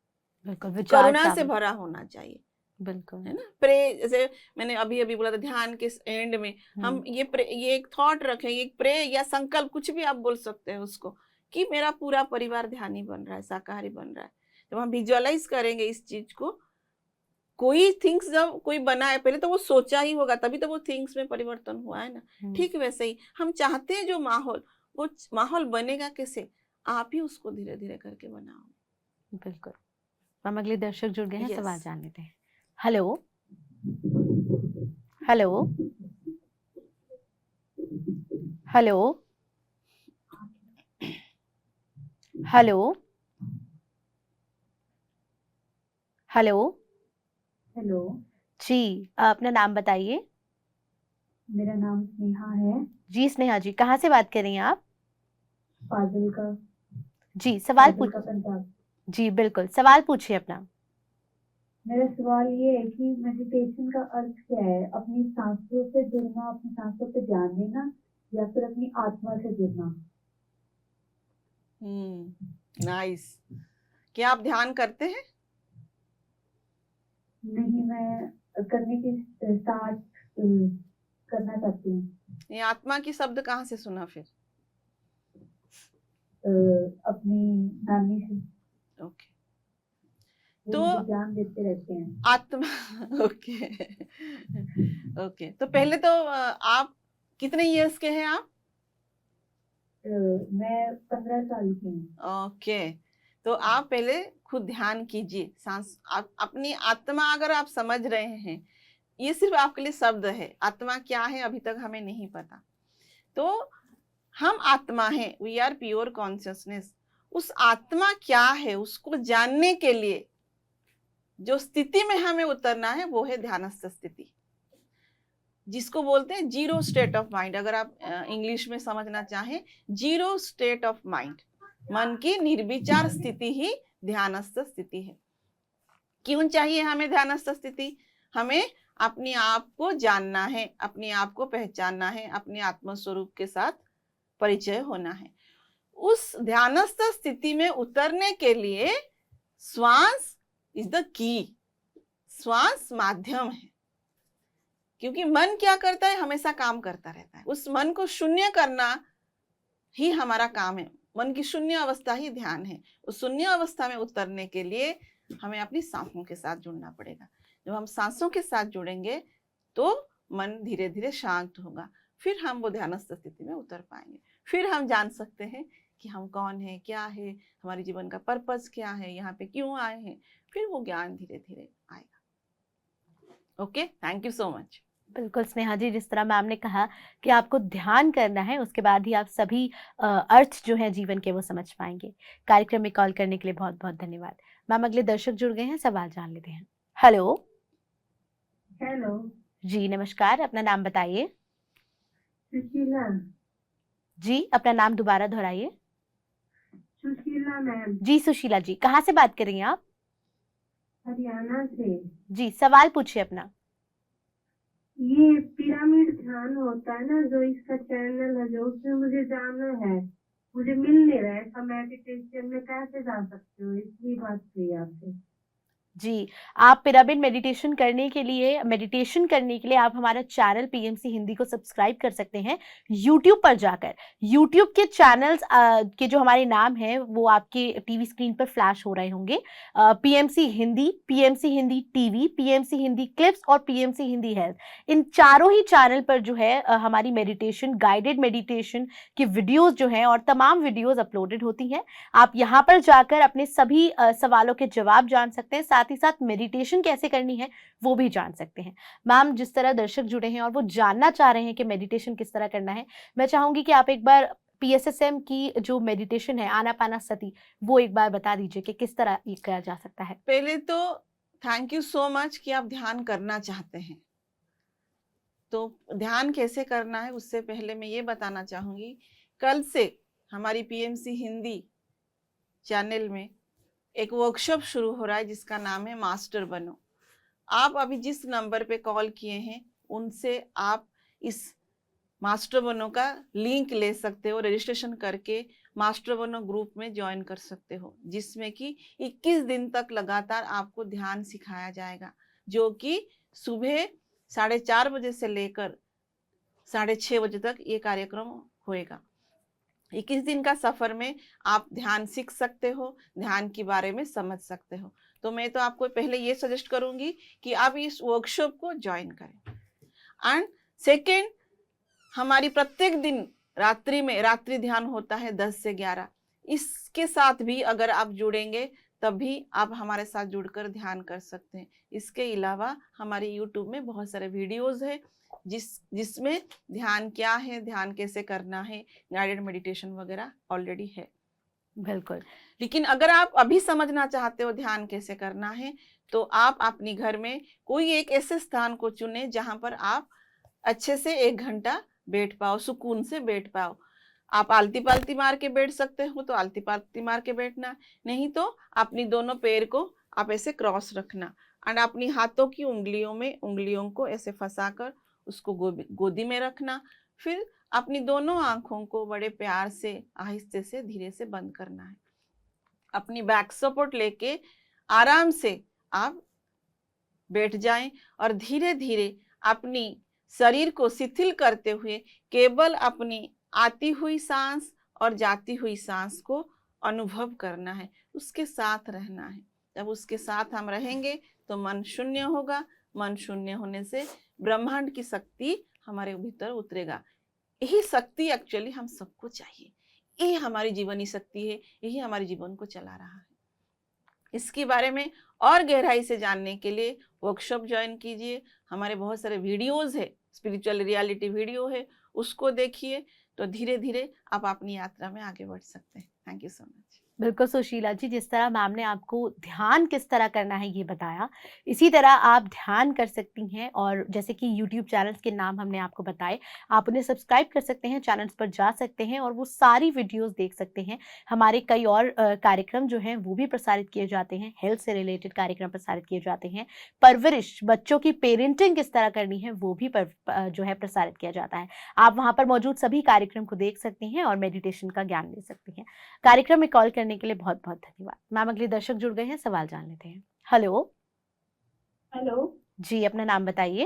बिल्कुल, करुणा से भरा होना चाहिए। बिल्कुल, है ना। प्रे, जैसे मैंने अभी बोला था, ध्यान के एंड में हम ये एक थॉट रखें, एक प्रे या संकल्प, कुछ भी आप बोल सकते हैं उसको, कि मेरा पूरा परिवार ध्यानी बन रहा है, शाकाहारी बन रहा है। जब हम विजुअलाइज करेंगे इस चीज को, कोई थिंग्स जब कोई बना है पहले तो वो सोचा ही होगा, तभी तो वो थिंग्स में परिवर्तन हुआ है ना। ठीक वैसे ही हम चाहते हैं जो माहौल, वो माहौल बनेगा कैसे? आप ही उसको धीरे धीरे करके बनाओ। बिल्कुल। हम अगले दर्शक जुड़ गए हैं, सवाल जान लेते हैं। Hello hello hello hello hello hello जी, अपना नाम बताइए। मेरा नाम स्नेहा है। जी स्नेहा जी, कहाँ से बात कर रही हैं आप? फाजिल्का। जी, सवाल फाजिल्का पंजाब। जी बिल्कुल, सवाल पूछिए अपना। मेरा सवाल ये है कि मेडिटेशन का अर्थ क्या है? अपनी सांसों से जुड़ना, अपनी सांसों पे ध्यान देना, या फिर अपनी आत्मा से जुड़ना? नाइस। क्या आप ध्यान करते हैं? नहीं, मैं करने की स्टार्ट करना चाहती हूँ। ये आत्मा की शब्द कहाँ से सुना फिर? अपनी नानी से। ओके, तो ज्ञान देते रहते हैं आत्मा। ओके ओके, तो पहले तो आप कितने इयर्स के हैं आप? मैं 15 साल की हूँ। ओके, तो आप पहले खुद ध्यान कीजिए, सांस, अपनी आत्मा अगर आप समझ रहे हैं, ये सिर्फ आपके लिए शब्द है, आत्मा क्या है अभी तक हमें नहीं पता। तो हम आत्मा हैं, वी आर प्योर कॉन्शियसनेस। उस आत्मा क्या है उसको जानने के लिए जो स्थिति में हमें उतरना है वो है ध्यानस्थ स्थिति, जिसको बोलते हैं जीरो स्टेट ऑफ माइंड। अगर आप इंग्लिश में समझना चाहें, जीरो स्टेट ऑफ माइंड, मन की निर्विचार स्थिति ही ध्यानस्थ स्थिति है। क्यों चाहिए हमें ध्यानस्थ स्थिति? हमें अपने आप को जानना है, अपने आप को पहचानना है, अपने आत्म स्वरूप के साथ परिचय होना है। उस ध्यानस्थ स्थिति में उतरने के लिए श्वास इज द की, श्वास माध्यम है। क्योंकि मन क्या करता है, हमेशा काम करता रहता है। उस मन को शून्य करना ही हमारा काम है। मन की शून्य अवस्था ही ध्यान है। उस शून्य अवस्था में उतरने के लिए हमें अपनी सांसों के साथ जुड़ना पड़ेगा। जब हम सांसों के साथ जुड़ेंगे तो मन धीरे धीरे शांत होगा, फिर हम वो ध्यानस्थ स्थिति में उतर पाएंगे। फिर हम जान सकते हैं कि हम कौन है, क्या है, हमारे जीवन का पर्पस क्या है, यहाँ पे क्यों आए हैं। फिर वो ज्ञान धीरे धीरे आएगा। Okay, thank you so much. बिल्कुल स्नेहा जी, जिस तरह मैम ने कहा कि आपको ध्यान करना है, उसके बाद ही आप सभी अर्थ जो है जीवन के वो समझ पाएंगे। कार्यक्रम में कॉल करने के लिए बहुत बहुत धन्यवाद। मैम, अगले दर्शक जुड़ गए हैं, सवाल जान लेते हैं। हेलो। हेलो जी नमस्कार, अपना नाम बताइए। सुशीला। जी, अपना नाम दोबारा दोहराइए। सुशीला मैम, जी सुशीला जी, कहाँ से बात कर रही हैं आप? हरियाणा से। जी, सवाल पूछिए अपना। ये पिरामिड ध्यान होता है ना, जो इसका चैनल है, जो उसमें मुझे जाना है, मुझे मिल नहीं रहा है। ऐसा मेडिटेशन में कैसे जा सकते हो, इसलिए बात की आपसे। जी, आप पिरामिड मेडिटेशन करने के लिए आप हमारा चैनल पीएमसी हिंदी को सब्सक्राइब कर सकते हैं यूट्यूब पर जाकर। यूट्यूब के चैनल्स के जो हमारे नाम हैं वो आपके टीवी स्क्रीन पर फ्लैश हो रहे होंगे। PMC Hindi TV, PMC Hindi clips और पीएमसी हिंदी हेल्थ, इन चारों ही चैनल पर जो है हमारी मेडिटेशन, गाइडेड मेडिटेशन की वीडियोस जो हैं और तमाम वीडियोस अपलोडेड होती हैं। आप यहाँ पर जाकर अपने सभी सवालों के जवाब जान सकते हैं, साथ ही साथ मेडिटेशन कैसे करनी है वो भी जान सकते हैं। मैम, जिस तरह दर्शक जुड़े हैं और वो जानना चाह रहे हैं कि मेडिटेशन किस तरह करना है, मैं चाहूंगी कि आप एक बार पीएसएसएम की जो मेडिटेशन है आनापानासती, वो एक बार बता दीजिए कि किस तरह ये किया जा सकता है। पहले तो थैंक यू सो मच कि आप ध्यान करना चाहते हैं। तो ध्यान कैसे करना है उससे पहले मैं ये बताना चाहूंगी, कल से हमारी पीएमसी हिंदी चैनल में एक वर्कशॉप शुरू हो रहा है जिसका नाम है मास्टर बनो। आप अभी जिस नंबर पे कॉल किए हैं उनसे आप इस मास्टर बनो का लिंक ले सकते हो, रजिस्ट्रेशन करके मास्टर बनो ग्रुप में ज्वाइन कर सकते हो, जिसमें कि 21 दिन तक लगातार आपको ध्यान सिखाया जाएगा, जो कि सुबह 4:30 बजे से लेकर 6:30 बजे तक ये कार्यक्रम होएगा। 21 दिन का सफर में आप ध्यान सीख सकते हो, ध्यान के बारे में समझ सकते हो। तो मैं तो आपको पहले ये सजेस्ट करूंगी कि आप इस वर्कशॉप को ज्वाइन करें। एंड सेकेंड, हमारी प्रत्येक दिन रात्रि ध्यान होता है 10 से 11। इसके साथ भी अगर आप जुड़ेंगे तभी आप हमारे साथ जुड़कर ध्यान कर सकते हैं। इसके अलावा हमारे यूट्यूब में बहुत सारे वीडियोस है जिसमें ध्यान क्या है, ध्यान कैसे करना है, गाइडेड मेडिटेशन वगैरह ऑलरेडी है। बिल्कुल। लेकिन अगर आप अभी समझना चाहते हो ध्यान कैसे करना है, तो आप अपने घर में कोई एक ऐसे स्थान को चुने जहां पर आप अच्छे से 1 घंटा बैठ पाओ, सुकून से बैठ पाओ। आप आलती पालती मार के बैठ सकते हो तो आलती पालती मार के बैठना, नहीं तो अपनी दोनों पैर को आप ऐसे क्रॉस रखना और अपनी हाथों की उंगलियों को ऐसे फंसाकर उसको गोदी में रखना। फिर अपनी दोनों आंखों को बड़े प्यार से आहिस्ते से धीरे से बंद करना है। अपनी बैक सपोर्ट लेके आराम से आप बैठ जाएं और धीरे धीरे अपनी शरीर को शिथिल करते हुए केवल अपनी आती हुई सांस और जाती हुई सांस को अनुभव करना है, उसके साथ रहना है। जब उसके साथ हम रहेंगे तो मन शून्य होगा। मन शून्य होने से ब्रह्मांड की शक्ति हमारे भीतर उतरेगा। यही शक्ति एक्चुअली हम सबको चाहिए। यही हमारी जीवनी शक्ति है, यही हमारे जीवन को चला रहा है। इसके बारे में और गहराई से जानने के लिए वर्कशॉप ज्वाइन कीजिए। हमारे बहुत सारे वीडियोस है, स्पिरिचुअल रियलिटी वीडियो है, उसको देखिए तो धीरे धीरे आप अपनी यात्रा में आगे बढ़ सकते हैं। Thank you so much. बिल्कुल सुशीला जी, जिस तरह मैम ने आपको ध्यान किस तरह करना है ये बताया, इसी तरह आप ध्यान कर सकती हैं। और जैसे कि यूट्यूब चैनल्स के नाम हमने आपको बताए, आप उन्हें सब्सक्राइब कर सकते हैं, चैनल्स पर जा सकते हैं और वो सारी वीडियोस देख सकते हैं। हमारे कई और कार्यक्रम जो हैं वो भी प्रसारित किए जाते हैं, हेल्थ से रिलेटेड कार्यक्रम प्रसारित किए जाते हैं, परवरिश, बच्चों की पेरेंटिंग किस तरह करनी है वो भी जो है प्रसारित किया जाता है। आप वहाँ पर मौजूद सभी कार्यक्रम को देख सकती हैं और मेडिटेशन का ज्ञान ले सकती हैं। कार्यक्रम में कॉल करने के लिए बहुत बहुत धन्यवाद मैम। अगले दर्शक जुड़ गए हैं, सवाल जान लेते हैं। Hello hello. जी, अपना नाम बताइए।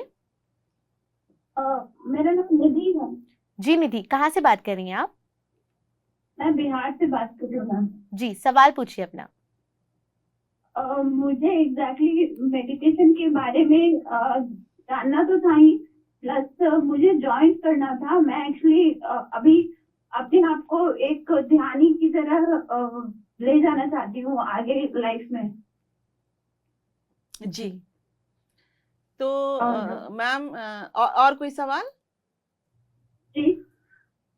मेरा नाम निधि है। जी निधि, कहाँ से बात कर रही हैं आप? मैं बिहार से बात कर रही हूँ मैम। जी, सवाल पूछिए अपना। मुझे एग्जैक्टली मेडिटेशन के बारे में जानना तो था ही, प्लस मुझे ज्वाइन करना था। मैं एक्चुअली अभी अपने आप को एक ध्यानी की तरह ले जाना चाहती हूँ आगे लाइफ में। जी, तो मैम और कोई सवाल? जी।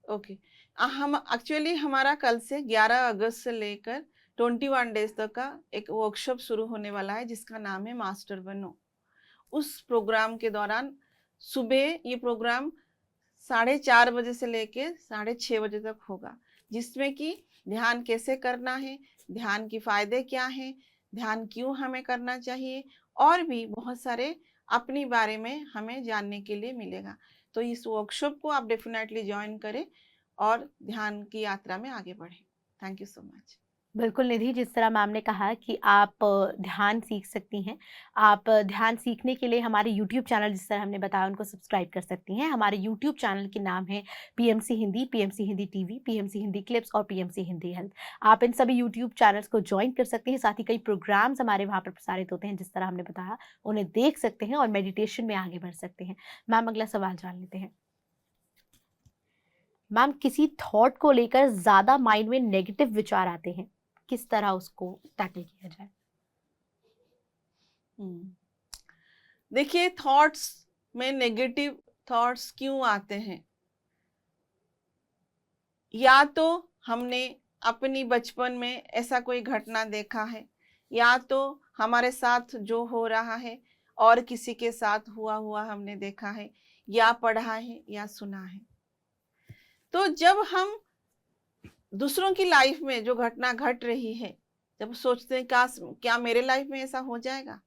ओके। हम एक्चुअली हमारा कल से 11 अगस्त से लेकर 21 डेज तक का एक वर्कशॉप शुरू होने वाला है जिसका नाम है मास्टर बनो। उस प्रोग्राम के दौरान सुबह ये प्रोग्राम 4:30 बजे से लेके 6:30 बजे तक होगा, जिसमें कि ध्यान कैसे करना है, ध्यान के फायदे क्या हैं, ध्यान क्यों हमें करना चाहिए, और भी बहुत सारे अपनी बारे में हमें जानने के लिए मिलेगा। तो इस वर्कशॉप को आप डेफिनेटली ज्वाइन करें और ध्यान की यात्रा में आगे बढ़ें। Thank you so much. बिल्कुल निधि, जिस तरह मैम ने कहा कि आप ध्यान सीख सकती हैं, आप ध्यान सीखने के लिए हमारे यूट्यूब चैनल, जिस तरह हमने बताया, उनको सब्सक्राइब कर सकती हैं। हमारे यूट्यूब चैनल के नाम है PMC Hindi, PMC Hindi TV, PMC Hindi clips और पीएमसी हिंदी हेल्थ। आप इन सभी यूट्यूब चैनल्स को ज्वाइन कर सकते हैं। साथ ही कई प्रोग्राम्स हमारे वहाँ पर प्रसारित होते हैं, जिस तरह हमने बताया, उन्हें देख सकते हैं और मेडिटेशन में आगे बढ़ सकते हैं। मैम, अगला सवाल जान लेते हैं। मैम, किसी थॉट को लेकर ज्यादा माइंड में नेगेटिव विचार आते हैं, किस तरह उसको टैकल किया जाए? देखिए, थॉट्स में नेगेटिव थॉट्स क्यों आते हैं? या तो हमने अपनी बचपन में ऐसा कोई घटना देखा है, या तो हमारे साथ जो हो रहा है और किसी के साथ हुआ हमने देखा है, या पढ़ा है या सुना है। तो जब हम दूसरों की लाइफ में जो घटना घट रही है, जब सोचते हैं क्या मेरे लाइफ में ऐसा हो जाएगा,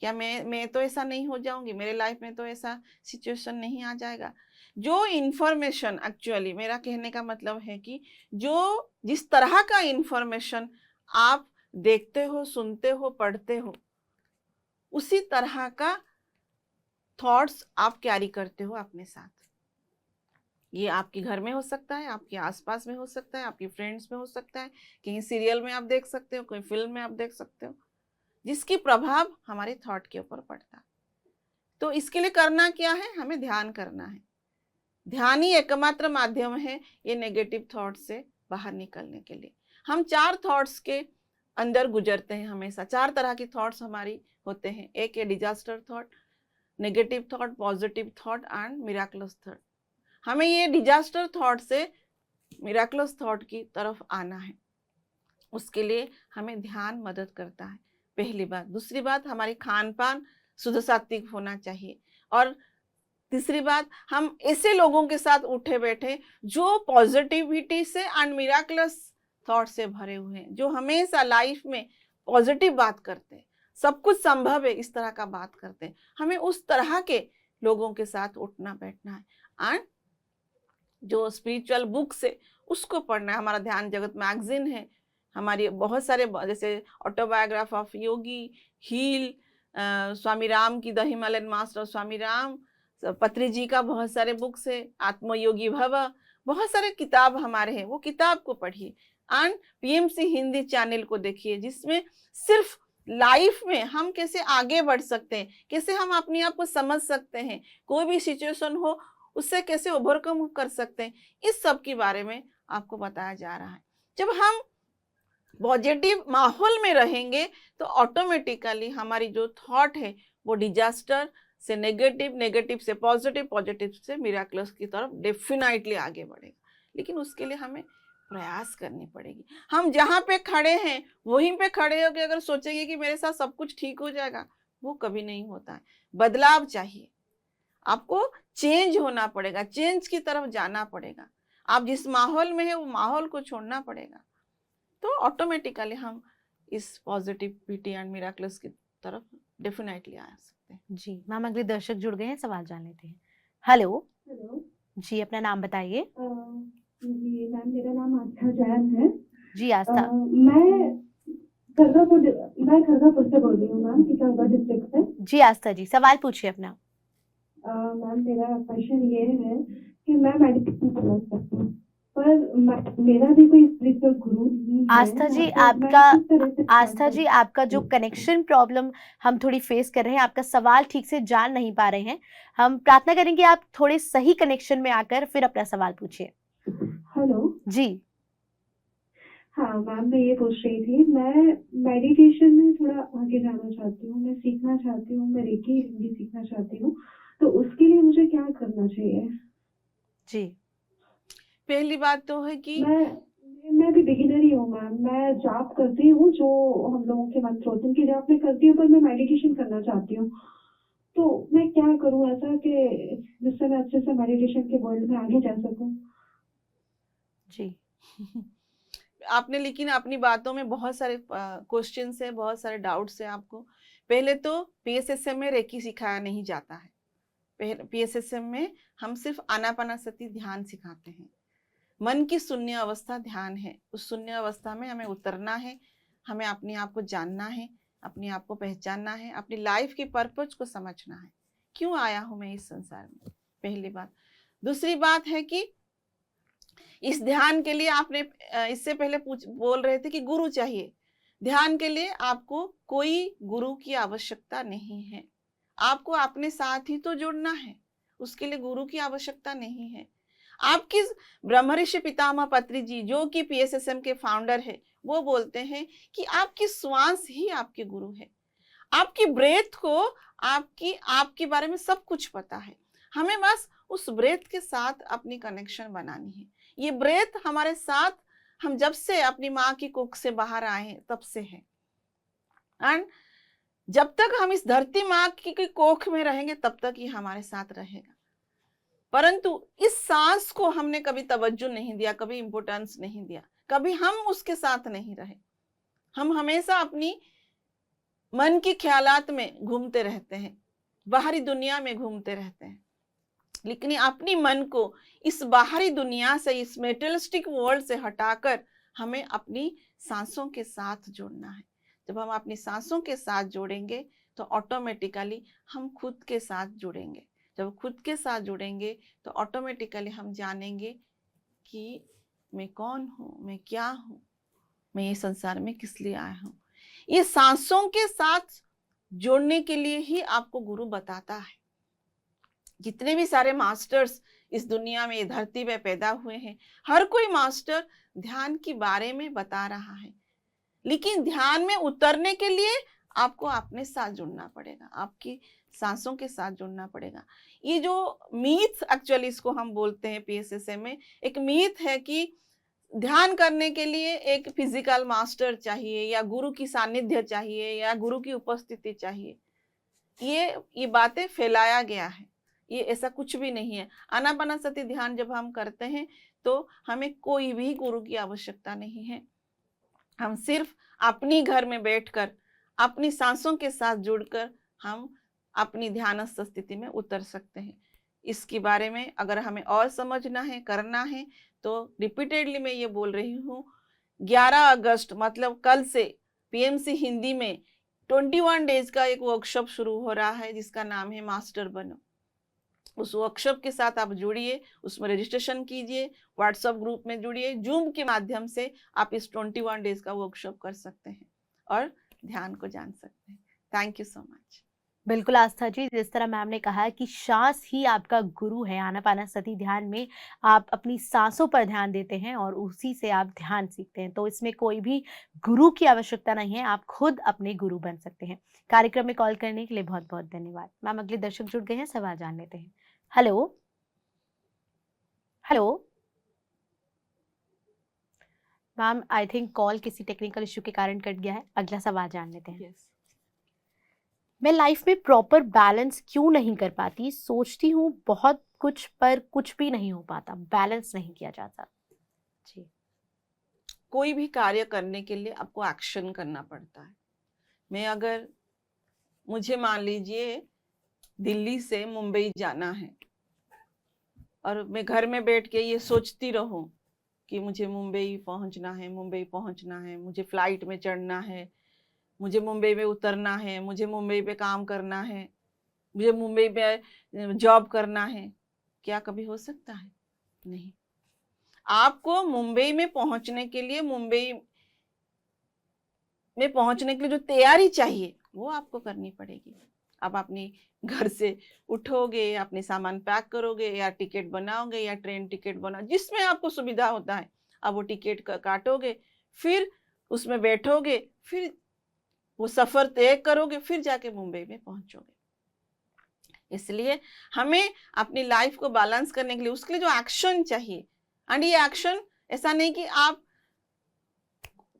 क्या मैं तो ऐसा नहीं हो जाऊंगी, मेरे लाइफ में तो ऐसा सिचुएशन नहीं आ जाएगा। जो इंफॉर्मेशन, एक्चुअली मेरा कहने का मतलब है कि जिस तरह का इंफॉर्मेशन आप देखते हो, सुनते हो, पढ़ते हो, उसी तरह का थॉट्स आप कैरी करते हो अपने साथ। ये आपके घर में हो सकता है, आपके आसपास में हो सकता है, आपके फ्रेंड्स में हो सकता है, कहीं सीरियल में आप देख सकते हो, कोई फिल्म में आप देख सकते हो, जिसकी प्रभाव हमारे थॉट के ऊपर पड़ता है। तो इसके लिए करना क्या है? हमें ध्यान करना है। ध्यान ही एकमात्र माध्यम है ये नेगेटिव थॉट से बाहर निकलने के लिए। हम 4 थॉट्स के अंदर गुजरते हैं हमेशा। 4 तरह की थॉट्स हमारी होते हैं। एक है disaster thought, negative thought, positive thought and miraculous thought. हमें ये डिजास्टर थॉट से मिराकुलस थॉट की तरफ आना है। उसके लिए हमें ध्यान मदद करता है, पहली बात। दूसरी बात, हमारी खान पान शुद्ध सात्विक होना चाहिए। और तीसरी बात, हम ऐसे लोगों के साथ उठे बैठे जो पॉजिटिविटी से एंड मिराकुलस थॉट से भरे हुए हैं, जो हमेशा लाइफ में पॉजिटिव बात करते हैं, सब कुछ संभव है, इस तरह का बात करते हैं। हमें उस तरह के लोगों के साथ उठना बैठना है। एंड जो स्पिरिचुअल बुक्स है उसको पढ़ना है। हमारा ध्यान जगत मैगजीन है, हमारी बहुत सारे, जैसे ऑटोबायोग्राफ ऑफ योगी, हील, स्वामी राम की द हिमालयन मास्टर स्वामी राम, पत्री जी का बहुत सारे बुक्स है, आत्मयोगी भव, बहुत सारे किताब हमारे हैं। वो किताब को पढ़िए एंड पीएमसी हिंदी चैनल को देखिए, जिसमें सिर्फ लाइफ में हम कैसे आगे बढ़ सकते हैं, कैसे हम अपने आप को समझ सकते हैं, कोई भी सिचुएशन हो उससे कैसे ओवरकम कर सकते हैं, इस सब के बारे में आपको बताया जा रहा है। जब हम पॉजिटिव माहौल में रहेंगे तो ऑटोमेटिकली हमारी जो थॉट है वो डिजास्टर से नेगेटिव, नेगेटिव से पॉजिटिव, पॉजिटिव से मिराकुलस की तरफ डेफिनेटली आगे बढ़ेगा। लेकिन उसके लिए हमें प्रयास करनी पड़ेगी। हम जहाँ पे खड़े हैं वहीं पे खड़े होकर अगर सोचेंगे कि मेरे साथ सब कुछ ठीक हो जाएगा, वो कभी नहीं होता है। बदलाव चाहिए, आपको चेंज होना पड़ेगा, चेंज की तरफ जाना पड़ेगा। आप जिस माहौल में है वो माहौल को छोड़ना पड़ेगा, तो ऑटोमेटिकली हम इस पॉजिटिविटी एंड मिराकल्स की तरफ डेफिनेटली आ सकते हैं। जी मैम, अगले दर्शक जुड़ गए हैं, सवाल जान लेते हैं। हेलो हेलो जी, अपना नाम बताइए। जी मैम, मेरा नाम आस्था जैन है। जी आस्था। मैं खरगापुर से बोल रही हूँ मैम, टीकमगढ़ डिस्ट्रिक्ट से। जी आस्था जी, सवाल पूछिए अपना। मैम मेरा क्वेश्चन ये है कि मैं मेडिटेशन करना चाहती हूँ, पर मेरा भी कोई स्पिरिचुअल गुरु नहीं है। आस्था जी तो मैं आपका किस तरह से आस्था जी आपका जो कनेक्शन प्रॉब्लम हम थोड़ी फेस कर रहे हैं, आपका सवाल ठीक से जान नहीं पा रहे हैं। हम प्रार्थना करेंगे आप थोड़े सही कनेक्शन में आकर फिर अपना सवाल पूछिए। हेलो। जी हाँ मैम, मैं ये पूछ रही थी, मैं मेडिटेशन में थोड़ा आगे जाना चाहती हूँ, मैं सीखना चाहती हूँ, मैं रेकी हिंदी सीखना चाहती हूँ, तो उसके लिए मुझे क्या करना चाहिए? जी पहली बात तो है कि मैं भी बिगिनर ही हूँ मैम। मैं जाप करती हूँ, जो हम लोगों के मंत्र होते हैं, उनकी जाप मैं करती हूँ, पर मैं मेडिटेशन करना चाहती हूँ। तो मैं क्या करूँ ऐसा कि जिससे मैं अच्छे से मेडिटेशन के वर्ल्ड में आगे जा सकूँ? जी आपने लेकिन अपनी बातों में बहुत सारे क्वेश्चंस है, बहुत सारे डाउट्स है आपको। पहले तो पीएसएसएम में रेकी सिखाया नहीं जाता है। पीएसएसएम में हम सिर्फ आनापानासती ध्यान सिखाते हैं। मन की शून्य अवस्था ध्यान है, उस शून्य अवस्था में हमें उतरना है, हमें अपने आप को जानना है, अपने आप को पहचानना है, अपनी लाइफ की पर्पज को समझना है, क्यों आया हूं मैं इस संसार में, पहली बात। दूसरी बात है कि इस ध्यान के लिए आपने इससे पहले बोल रहे थे कि गुरु चाहिए। ध्यान के लिए आपको कोई गुरु की आवश्यकता नहीं है, आपको अपने साथ ही तो जुड़ना है, उसके लिए गुरु की आवश्यकता नहीं है। आपकी ब्रह्मर्षि पितामह पत्री जी, जो कि पीएसएसएम के फाउंडर है, वो बोलते हैं कि आपकी श्वास ही आपके गुरु है। आपकी ब्रेथ को आपके बारे में सब कुछ पता है, हमें बस उस ब्रेथ के साथ अपनी कनेक्शन बनानी है। ये ब्रेथ हमारे साथ, हम जब से अपनी माँ की कोख से बाहर आए हैं तब से है, एंड जब तक हम इस धरती माँ की कोख में रहेंगे तब तक ये हमारे साथ रहेगा। परंतु इस सांस को हमने कभी तवज्जो नहीं दिया, कभी इंपोर्टेंस नहीं दिया, कभी हम उसके साथ नहीं रहे। हम हमेशा अपनी मन की ख्यालात में घूमते रहते हैं, बाहरी दुनिया में घूमते रहते हैं, लेकिन अपनी मन को इस बाहरी दुनिया से, इस मेटेरियलिस्टिक वर्ल्ड से हटाकर हमें अपनी सांसों के साथ जोड़ना है। जब हम अपनी सांसों के साथ जोड़ेंगे तो ऑटोमेटिकली हम खुद के साथ जुड़ेंगे। जब खुद के साथ जुड़ेंगे तो ऑटोमेटिकली हम जानेंगे कि मैं कौन हूँ, मैं क्या हूँ, मैं ये संसार में किस लिए आया हूँ। ये सांसों के साथ जोड़ने के लिए ही आपको गुरु बताता है। जितने भी सारे मास्टर्स इस दुनिया में, धरती पे पैदा हुए हैं, हर कोई मास्टर ध्यान के बारे में बता रहा है, लेकिन ध्यान में उतरने के लिए आपको अपने साथ जुड़ना पड़ेगा, आपकी सांसों के साथ जुड़ना पड़ेगा। ये जो मीथ, एक्चुअली इसको हम बोलते हैं पीएसएसएम में, एक मीथ है कि ध्यान करने के लिए एक फिजिकल मास्टर चाहिए, या गुरु की सानिध्य चाहिए, या गुरु की उपस्थिति चाहिए। ये बातें फैलाया गया है, ये ऐसा कुछ भी नहीं है। आनापानसती ध्यान जब हम करते हैं तो हमें कोई भी गुरु की आवश्यकता नहीं है। हम सिर्फ अपनी घर में बैठकर अपनी सांसों के साथ जुड़कर हम अपनी ध्यानस्थ स्थिति में उतर सकते हैं। इसके बारे में अगर हमें और समझना है, करना है, तो रिपीटेडली मैं ये बोल रही हूँ, 11 अगस्त मतलब कल से पीएमसी हिंदी में 21 डेज का एक वर्कशॉप शुरू हो रहा है, जिसका नाम है मास्टर बनो। उस वर्कशॉप के साथ आप जुड़िए, उसमें रजिस्ट्रेशन कीजिए, व्हाट्सएप ग्रुप में जुड़िए, जूम के माध्यम से आप इस 21 डेज का वर्कशॉप कर सकते हैं और ध्यान को जान सकते हैं। Thank you so much. बिल्कुल आस्था जी, जिस तरह मैम ने कहा कि सांस ही आपका गुरु है, आनापानसती ध्यान में आप अपनी सांसों पर ध्यान देते हैं और उसी से आप ध्यान सीखते हैं, तो इसमें कोई भी गुरु की आवश्यकता नहीं है, आप खुद अपने गुरु बन सकते हैं। कार्यक्रम में कॉल करने के लिए बहुत बहुत धन्यवाद। मैम अगले दर्शक जुड़ गए हैं, सवाल जान लेते हैं। Hello hello ma'am I think call किसी टेक्निकल इशू के कारण कट गया है, अगला सवाल जान लेते हैं। यस। मैं लाइफ में प्रॉपर बैलेंस क्यों नहीं कर पाती? सोचती हूँ बहुत कुछ पर कुछ भी नहीं हो पाता, बैलेंस नहीं किया जाता। जी। कोई भी कार्य करने के लिए आपको एक्शन करना पड़ता है। मुझे मान लीजिए दिल्ली से मुंबई जाना है और मैं घर में बैठ के ये सोचती रहूं कि मुझे मुंबई पहुंचना है, मुझे फ्लाइट में चढ़ना है, मुझे मुंबई में उतरना है, मुझे मुंबई पे काम करना है, मुझे मुंबई पे जॉब करना है, क्या कभी हो सकता है? नहीं। आपको मुंबई में पहुंचने के लिए जो तैयारी चाहिए वो आपको करनी पड़ेगी। आप अपने घर से उठोगे, अपने सामान पैक करोगे, या टिकट बनाओगे, या ट्रेन टिकट बनाओ, जिसमें आपको सुविधा होता है आप वो टिकट काटोगे, फिर उसमें बैठोगे, फिर वो सफर तय करोगे, फिर जाके मुंबई में पहुंचोगे। इसलिए हमें अपनी लाइफ को बैलेंस करने के लिए उसके लिए जो एक्शन चाहिए, एंड ये एक्शन ऐसा नहीं कि आप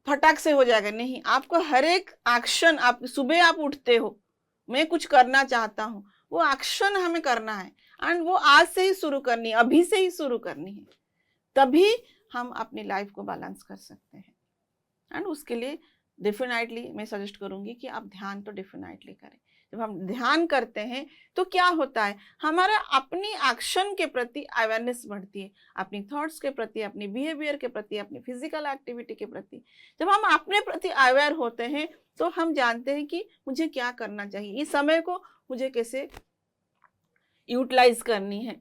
फटाक से हो जाएगा, नहीं, आपको हर एक एक्शन, आप सुबह आप उठते हो, मैं कुछ करना चाहता हूँ, वो एक्शन हमें करना है, एंड वो आज से ही शुरू करनी है, अभी से ही शुरू करनी है, तभी हम अपनी लाइफ को बैलेंस कर सकते हैं। एंड उसके लिए डेफिनेटली मैं सजेस्ट करूंगी कि आप ध्यान तो डेफिनेटली करें। जब हम ध्यान करते हैं तो क्या होता है, हमारा अपनी एक्शन के प्रति अवेयरनेस बढ़ती है, अपनी थॉट्स के प्रति, अपनी बिहेवियर के प्रति, अपनी फिजिकल एक्टिविटी के प्रति। जब हम अपने प्रति अवेयर होते हैं तो हम जानते हैं कि मुझे क्या करना चाहिए, इस समय को मुझे कैसे यूटिलाइज करनी है,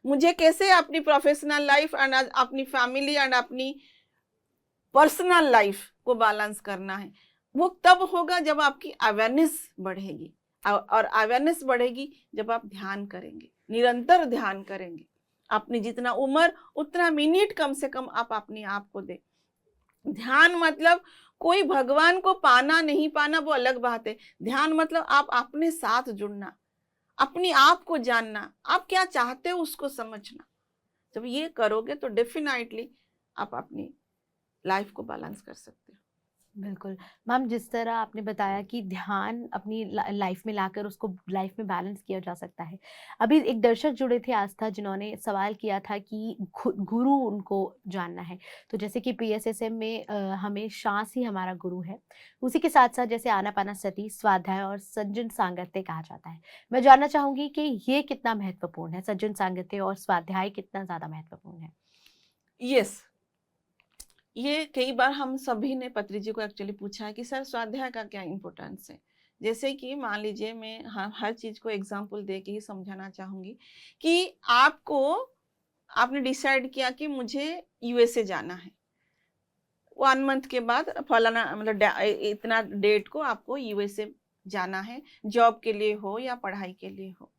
मुझे कैसे अपनी प्रोफेशनल लाइफ एंड अपनी फैमिली एंड अपनी पर्सनल लाइफ को बैलेंस करना है। वो तब होगा जब आपकी अवेयरनेस बढ़ेगी, और अवेयरनेस बढ़ेगी जब आप ध्यान करेंगे, निरंतर ध्यान करेंगे। अपनी जितना उम्र उतना मिनट कम से कम आप अपने आप को दे। ध्यान मतलब कोई भगवान को पाना नहीं पाना वो अलग बात है, ध्यान मतलब आप अपने साथ जुड़ना, अपने आप को जानना, आप क्या चाहते हो उसको समझना। जब ये करोगे तो डेफिनेटली आप अपनी लाइफ को बैलेंस कर सकते हो। बिल्कुल मैम, जिस तरह आपने बताया कि ध्यान अपनी लाइफ में लाकर उसको लाइफ में बैलेंस किया जा सकता है। अभी एक दर्शक जुड़े थे आस्था, जिन्होंने सवाल किया था कि गुरु उनको जानना है। तो जैसे कि PSSM में हमें सांस ही हमारा गुरु है, उसी के साथ साथ जैसे आनापानसति, स्वाध्याय और सज्जन सांगत्य कहा जाता है। मैं जानना चाहूंगी कि ये कितना महत्वपूर्ण है, सज्जन सांगत्य और स्वाध्याय कितना ज्यादा महत्वपूर्ण है? यस, ये कई बार हम सभी ने पत्री जी को एक्चुअली पूछा है कि सर स्वाध्याय का क्या इम्पोर्टेंस है। जैसे कि मान लीजिए मैं हर चीज को एग्जांपल दे के ही समझाना चाहूंगी कि आपने डिसाइड किया कि मुझे USA जाना है, 1 मंथ के बाद फलाना मतलब इतना डेट को आपको USA जाना है, जॉब के लिए हो या पढ़ाई के लिए हो।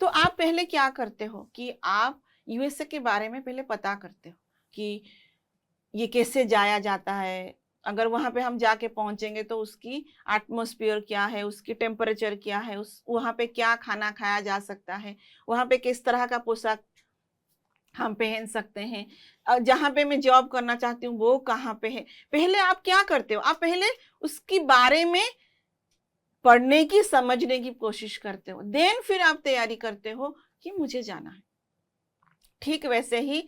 तो आप पहले क्या करते हो कि आप USA के बारे में पहले पता करते हो कि ये कैसे जाया जाता है, अगर वहां पे हम जाके पहुंचेंगे तो उसकी एटमॉस्फेयर क्या है, उसकी टेम्परेचर क्या है, वहां पे क्या खाना खाया जा सकता है, वहां पे किस तरह का पोशाक हम पहन सकते हैं, जहाँ पे मैं जॉब करना चाहती हूँ वो कहाँ पे है। पहले आप क्या करते हो, आप पहले उसके बारे में पढ़ने की, समझने की कोशिश करते हो, देन फिर आप तैयारी करते हो कि मुझे जाना है। ठीक वैसे ही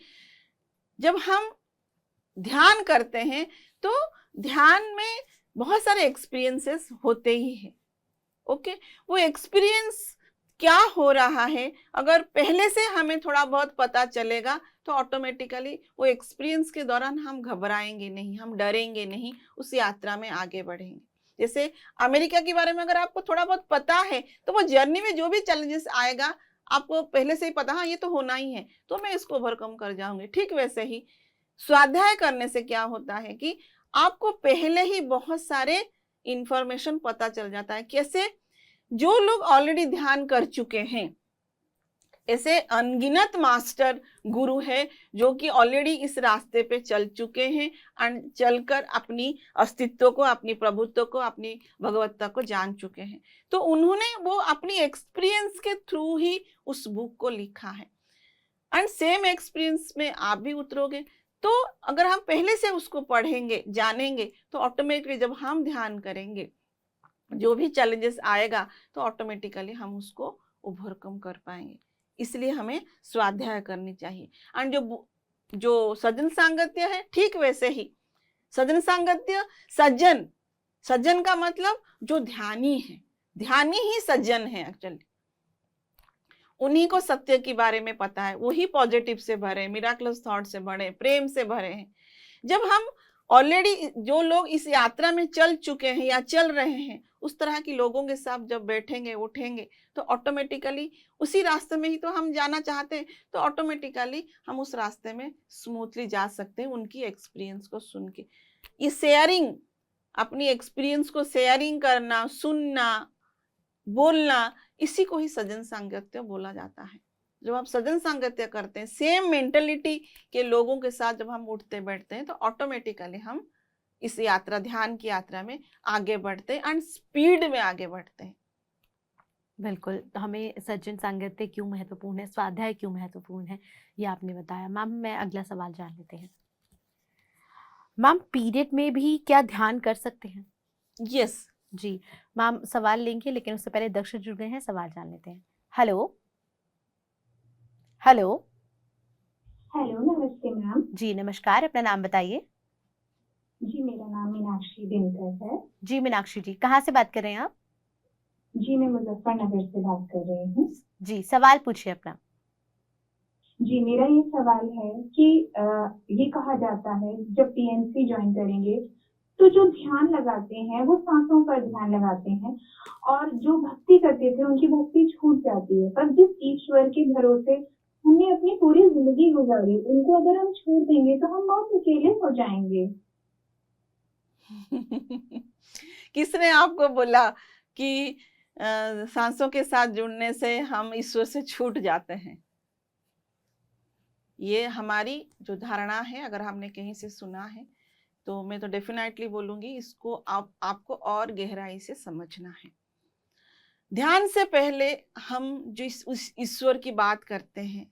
जब हम ध्यान करते हैं तो ध्यान में बहुत सारे एक्सपीरियंसेस होते ही हैं। ओके, वो एक्सपीरियंस क्या हो रहा है अगर पहले से हमें थोड़ा बहुत पता चलेगा तो ऑटोमेटिकली वो एक्सपीरियंस के दौरान हम घबराएंगे नहीं, हम डरेंगे नहीं, उस यात्रा में आगे बढ़ेंगे। जैसे अमेरिका के बारे में अगर आपको थोड़ा बहुत पता है तो वो जर्नी में जो भी चैलेंजेस आएगा आपको पहले से ही पता, हाँ ये तो होना ही है तो मैं इसको ओवरकम कर जाऊंगी। ठीक वैसे ही स्वाध्याय करने से क्या होता है कि आपको पहले ही बहुत सारे इंफॉर्मेशन पता चल जाता है। कैसे, जो लोग ऑलरेडी ध्यान कर चुके हैं, ऐसे अनगिनत मास्टर गुरु है जो कि ऑलरेडी इस रास्ते पे चल चुके हैं और चलकर अपनी अस्तित्व को, अपनी प्रभुत्व को, अपनी भगवत्ता को जान चुके हैं। तो उन्होंने वो अपनी एक्सपीरियंस के थ्रू ही उस बुक को लिखा है, एंड सेम एक्सपीरियंस में आप भी उतरोगे तो अगर हम पहले से उसको पढ़ेंगे, जानेंगे, तो ऑटोमेटिकली जब हम ध्यान करेंगे, जो भी चैलेंजेस आएगा तो ऑटोमेटिकली हम उसको ओवरकम कर पाएंगे। इसलिए हमें स्वाध्याय करनी चाहिए। एंड जो सज्जन सांगत्य है, ठीक वैसे ही सज्जन सांगत्य, सज्जन का मतलब जो ध्यानी है, ध्यानी ही सज्जन है एक्चुअली। उन्हीं को सत्य के बारे में पता है, वही पॉजिटिव से भरे, मिराक्युलस थॉट से भरे, प्रेम से भरे हैं। जब हम ऑलरेडी जो लोग इस यात्रा में चल चुके हैं या चल रहे हैं, उस तरह के लोगों के साथ जब बैठेंगे उठेंगे तो ऑटोमेटिकली उसी रास्ते में ही तो हम जाना चाहते हैं, तो ऑटोमेटिकली हम उस रास्ते में स्मूथली जा सकते हैं उनकी एक्सपीरियंस को सुन के। ये शेयरिंग, अपनी एक्सपीरियंस को शेयरिंग करना, सुनना, बोलना, इसी को ही सज्जन सांगत्य बोला जाता है। जब आप सज्जन सांगत्य करते हैं, सेम मेंटेलिटी के लोगों के साथ जब हम उठते बैठते हैं, तो ऑटोमेटिकली हम इस यात्रा, ध्यान की यात्रा में आगे बढ़ते हैं एंड स्पीड में आगे बढ़ते हैं। बिल्कुल, हमें सज्जन सांगत्य क्यों महत्वपूर्ण है, स्वाध्याय क्यों महत्वपूर्ण है, ये आपने बताया। मैम, मैं अगला सवाल जान लेते हैं। मैम, पीरियड में भी क्या ध्यान कर सकते हैं? यस जी मैम, सवाल लेंगे, लेकिन उससे पहले दर्शक जुड़ गए हैं, सवाल जान लेते हैं। Hello hello. हेलो, नमस्ते मैम। जी नमस्कार, अपना नाम बताइए। जी, मेरा नाम मीनाक्षी दिनकर है। जी मीनाक्षी जी, कहाँ से बात कर रहे हैं आप? जी, मैं मुजफ्फरनगर से बात कर रही हूँ। जी, सवाल पूछिए अपना। जी, मेरा ये सवाल है कि ये कहा जाता है जब पीएमसी ज्वाइन करेंगे तो जो ध्यान लगाते हैं वो सांसों पर ध्यान लगाते हैं, और जो भक्ति करते थे उनकी भक्ति छूट जाती है। पर जिस ईश्वर के भरोसे हमने अपनी पूरी जिंदगी गुजारी, उनको अगर हम छोड़ देंगे तो हम बहुत अकेले हो जाएंगे। किसने आपको बोला कि सांसों के साथ जुड़ने से हम ईश्वर से छूट जाते हैं? ये हमारी जो धारणा है, अगर हमने कहीं से सुना है तो मैं तो डेफिनेटली बोलूंगी इसको आपको और गहराई से समझना है। ध्यान से पहले हम जो उस ईश्वर की बात करते हैं,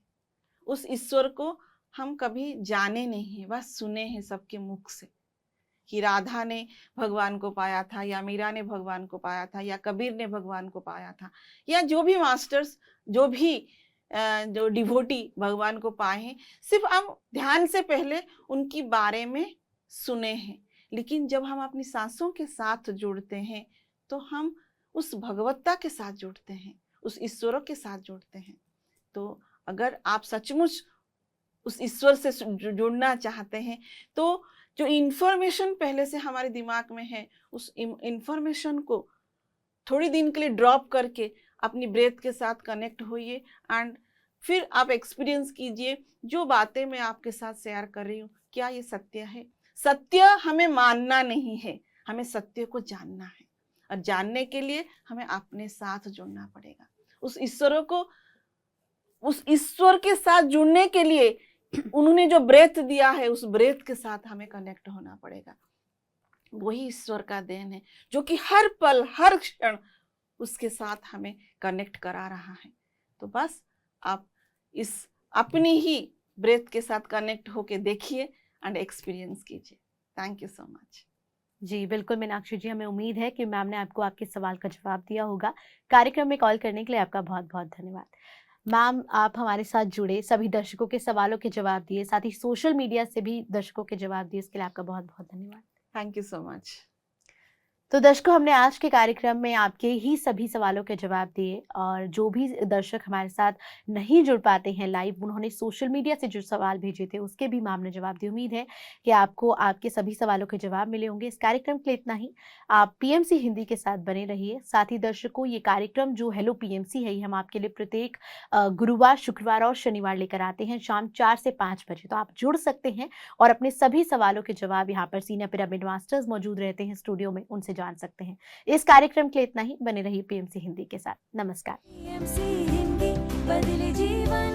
उस ईश्वर को हम कभी जाने नहीं है, बस सुने हैं सबके मुख से कि राधा ने भगवान को पाया था, या मीरा ने भगवान को पाया था, या कबीर ने भगवान को पाया था, या जो भी मास्टर्स, जो भी जो डिवोटी भगवान को पाए हैं, सिर्फ हम ध्यान से पहले उनकी बारे में सुने हैं। लेकिन जब हम अपनी सांसों के साथ जुड़ते हैं तो हम उस भगवत्ता के साथ जुड़ते हैं, उस ईश्वरों के साथ जुड़ते हैं। तो अगर आप सचमुच उस ईश्वर से जुड़ना चाहते हैं तो जो इंफॉर्मेशन पहले से हमारे दिमाग में है, उस इंफॉर्मेशन को थोड़ी दिन के लिए ड्रॉप करके अपनी ब्रेथ के साथ कनेक्ट होइए एंड फिर आप एक्सपीरियंस कीजिए जो बातें मैं आपके साथ शेयर कर रही हूँ, क्या ये सत्य है? सत्य हमें मानना नहीं है, हमें सत्य को जानना है, और जानने के लिए हमें अपने साथ जुड़ना पड़ेगा। उस ईश्वर के साथ जुड़ने के लिए उन्होंने जो ब्रेथ दिया है, उस ब्रेथ के साथ हमें कनेक्ट होना पड़ेगा। वही ईश्वर का देन है जो कि हर पल हर क्षण उसके साथ हमें कनेक्ट करा रहा है। तो बस आप इस अपनी ही ब्रेथ के साथ कनेक्ट होके देखिए एंड एक्सपीरियंस कीजिए। Thank you so much. जी बिल्कुल मीनाक्षी जी, हमें उम्मीद है कि मैम ने आपको आपके सवाल का जवाब दिया होगा। कार्यक्रम में कॉल करने के लिए आपका बहुत बहुत धन्यवाद। मैम, आप हमारे साथ जुड़े, सभी दर्शकों के सवालों के जवाब दिए, साथ ही सोशल मीडिया से भी दर्शकों के जवाब दिए, इसके लिए आपका बहुत बहुत धन्यवाद। Thank you so much. तो दर्शकों, हमने आज के कार्यक्रम में आपके ही सभी सवालों के जवाब दिए, और जो भी दर्शक हमारे साथ नहीं जुड़ पाते हैं लाइव, उन्होंने सोशल मीडिया से जो सवाल भेजे थे उसके भी मैम ने जवाब दिए। उम्मीद है कि आपको आपके सभी सवालों के जवाब मिले होंगे। इस कार्यक्रम के लिए इतना ही। आप पीएमसी हिंदी के साथ बने रहिए। साथ ही दर्शकों, ये कार्यक्रम जो हेलो पीएमसी है, हम आपके लिए प्रत्येक गुरुवार, शुक्रवार और शनिवार लेकर आते हैं शाम 4 से 5 बजे। तो आप जुड़ सकते हैं और अपने सभी सवालों के जवाब यहाँ पर सीनियर पिरामिड मास्टर्स मौजूद रहते हैं स्टूडियो में, उनसे जान सकते हैं। इस कार्यक्रम के लिए इतना ही। बने रहिए पीएमसी हिंदी के साथ। नमस्कार। पीएमसी हिंदी, बदले जीवन।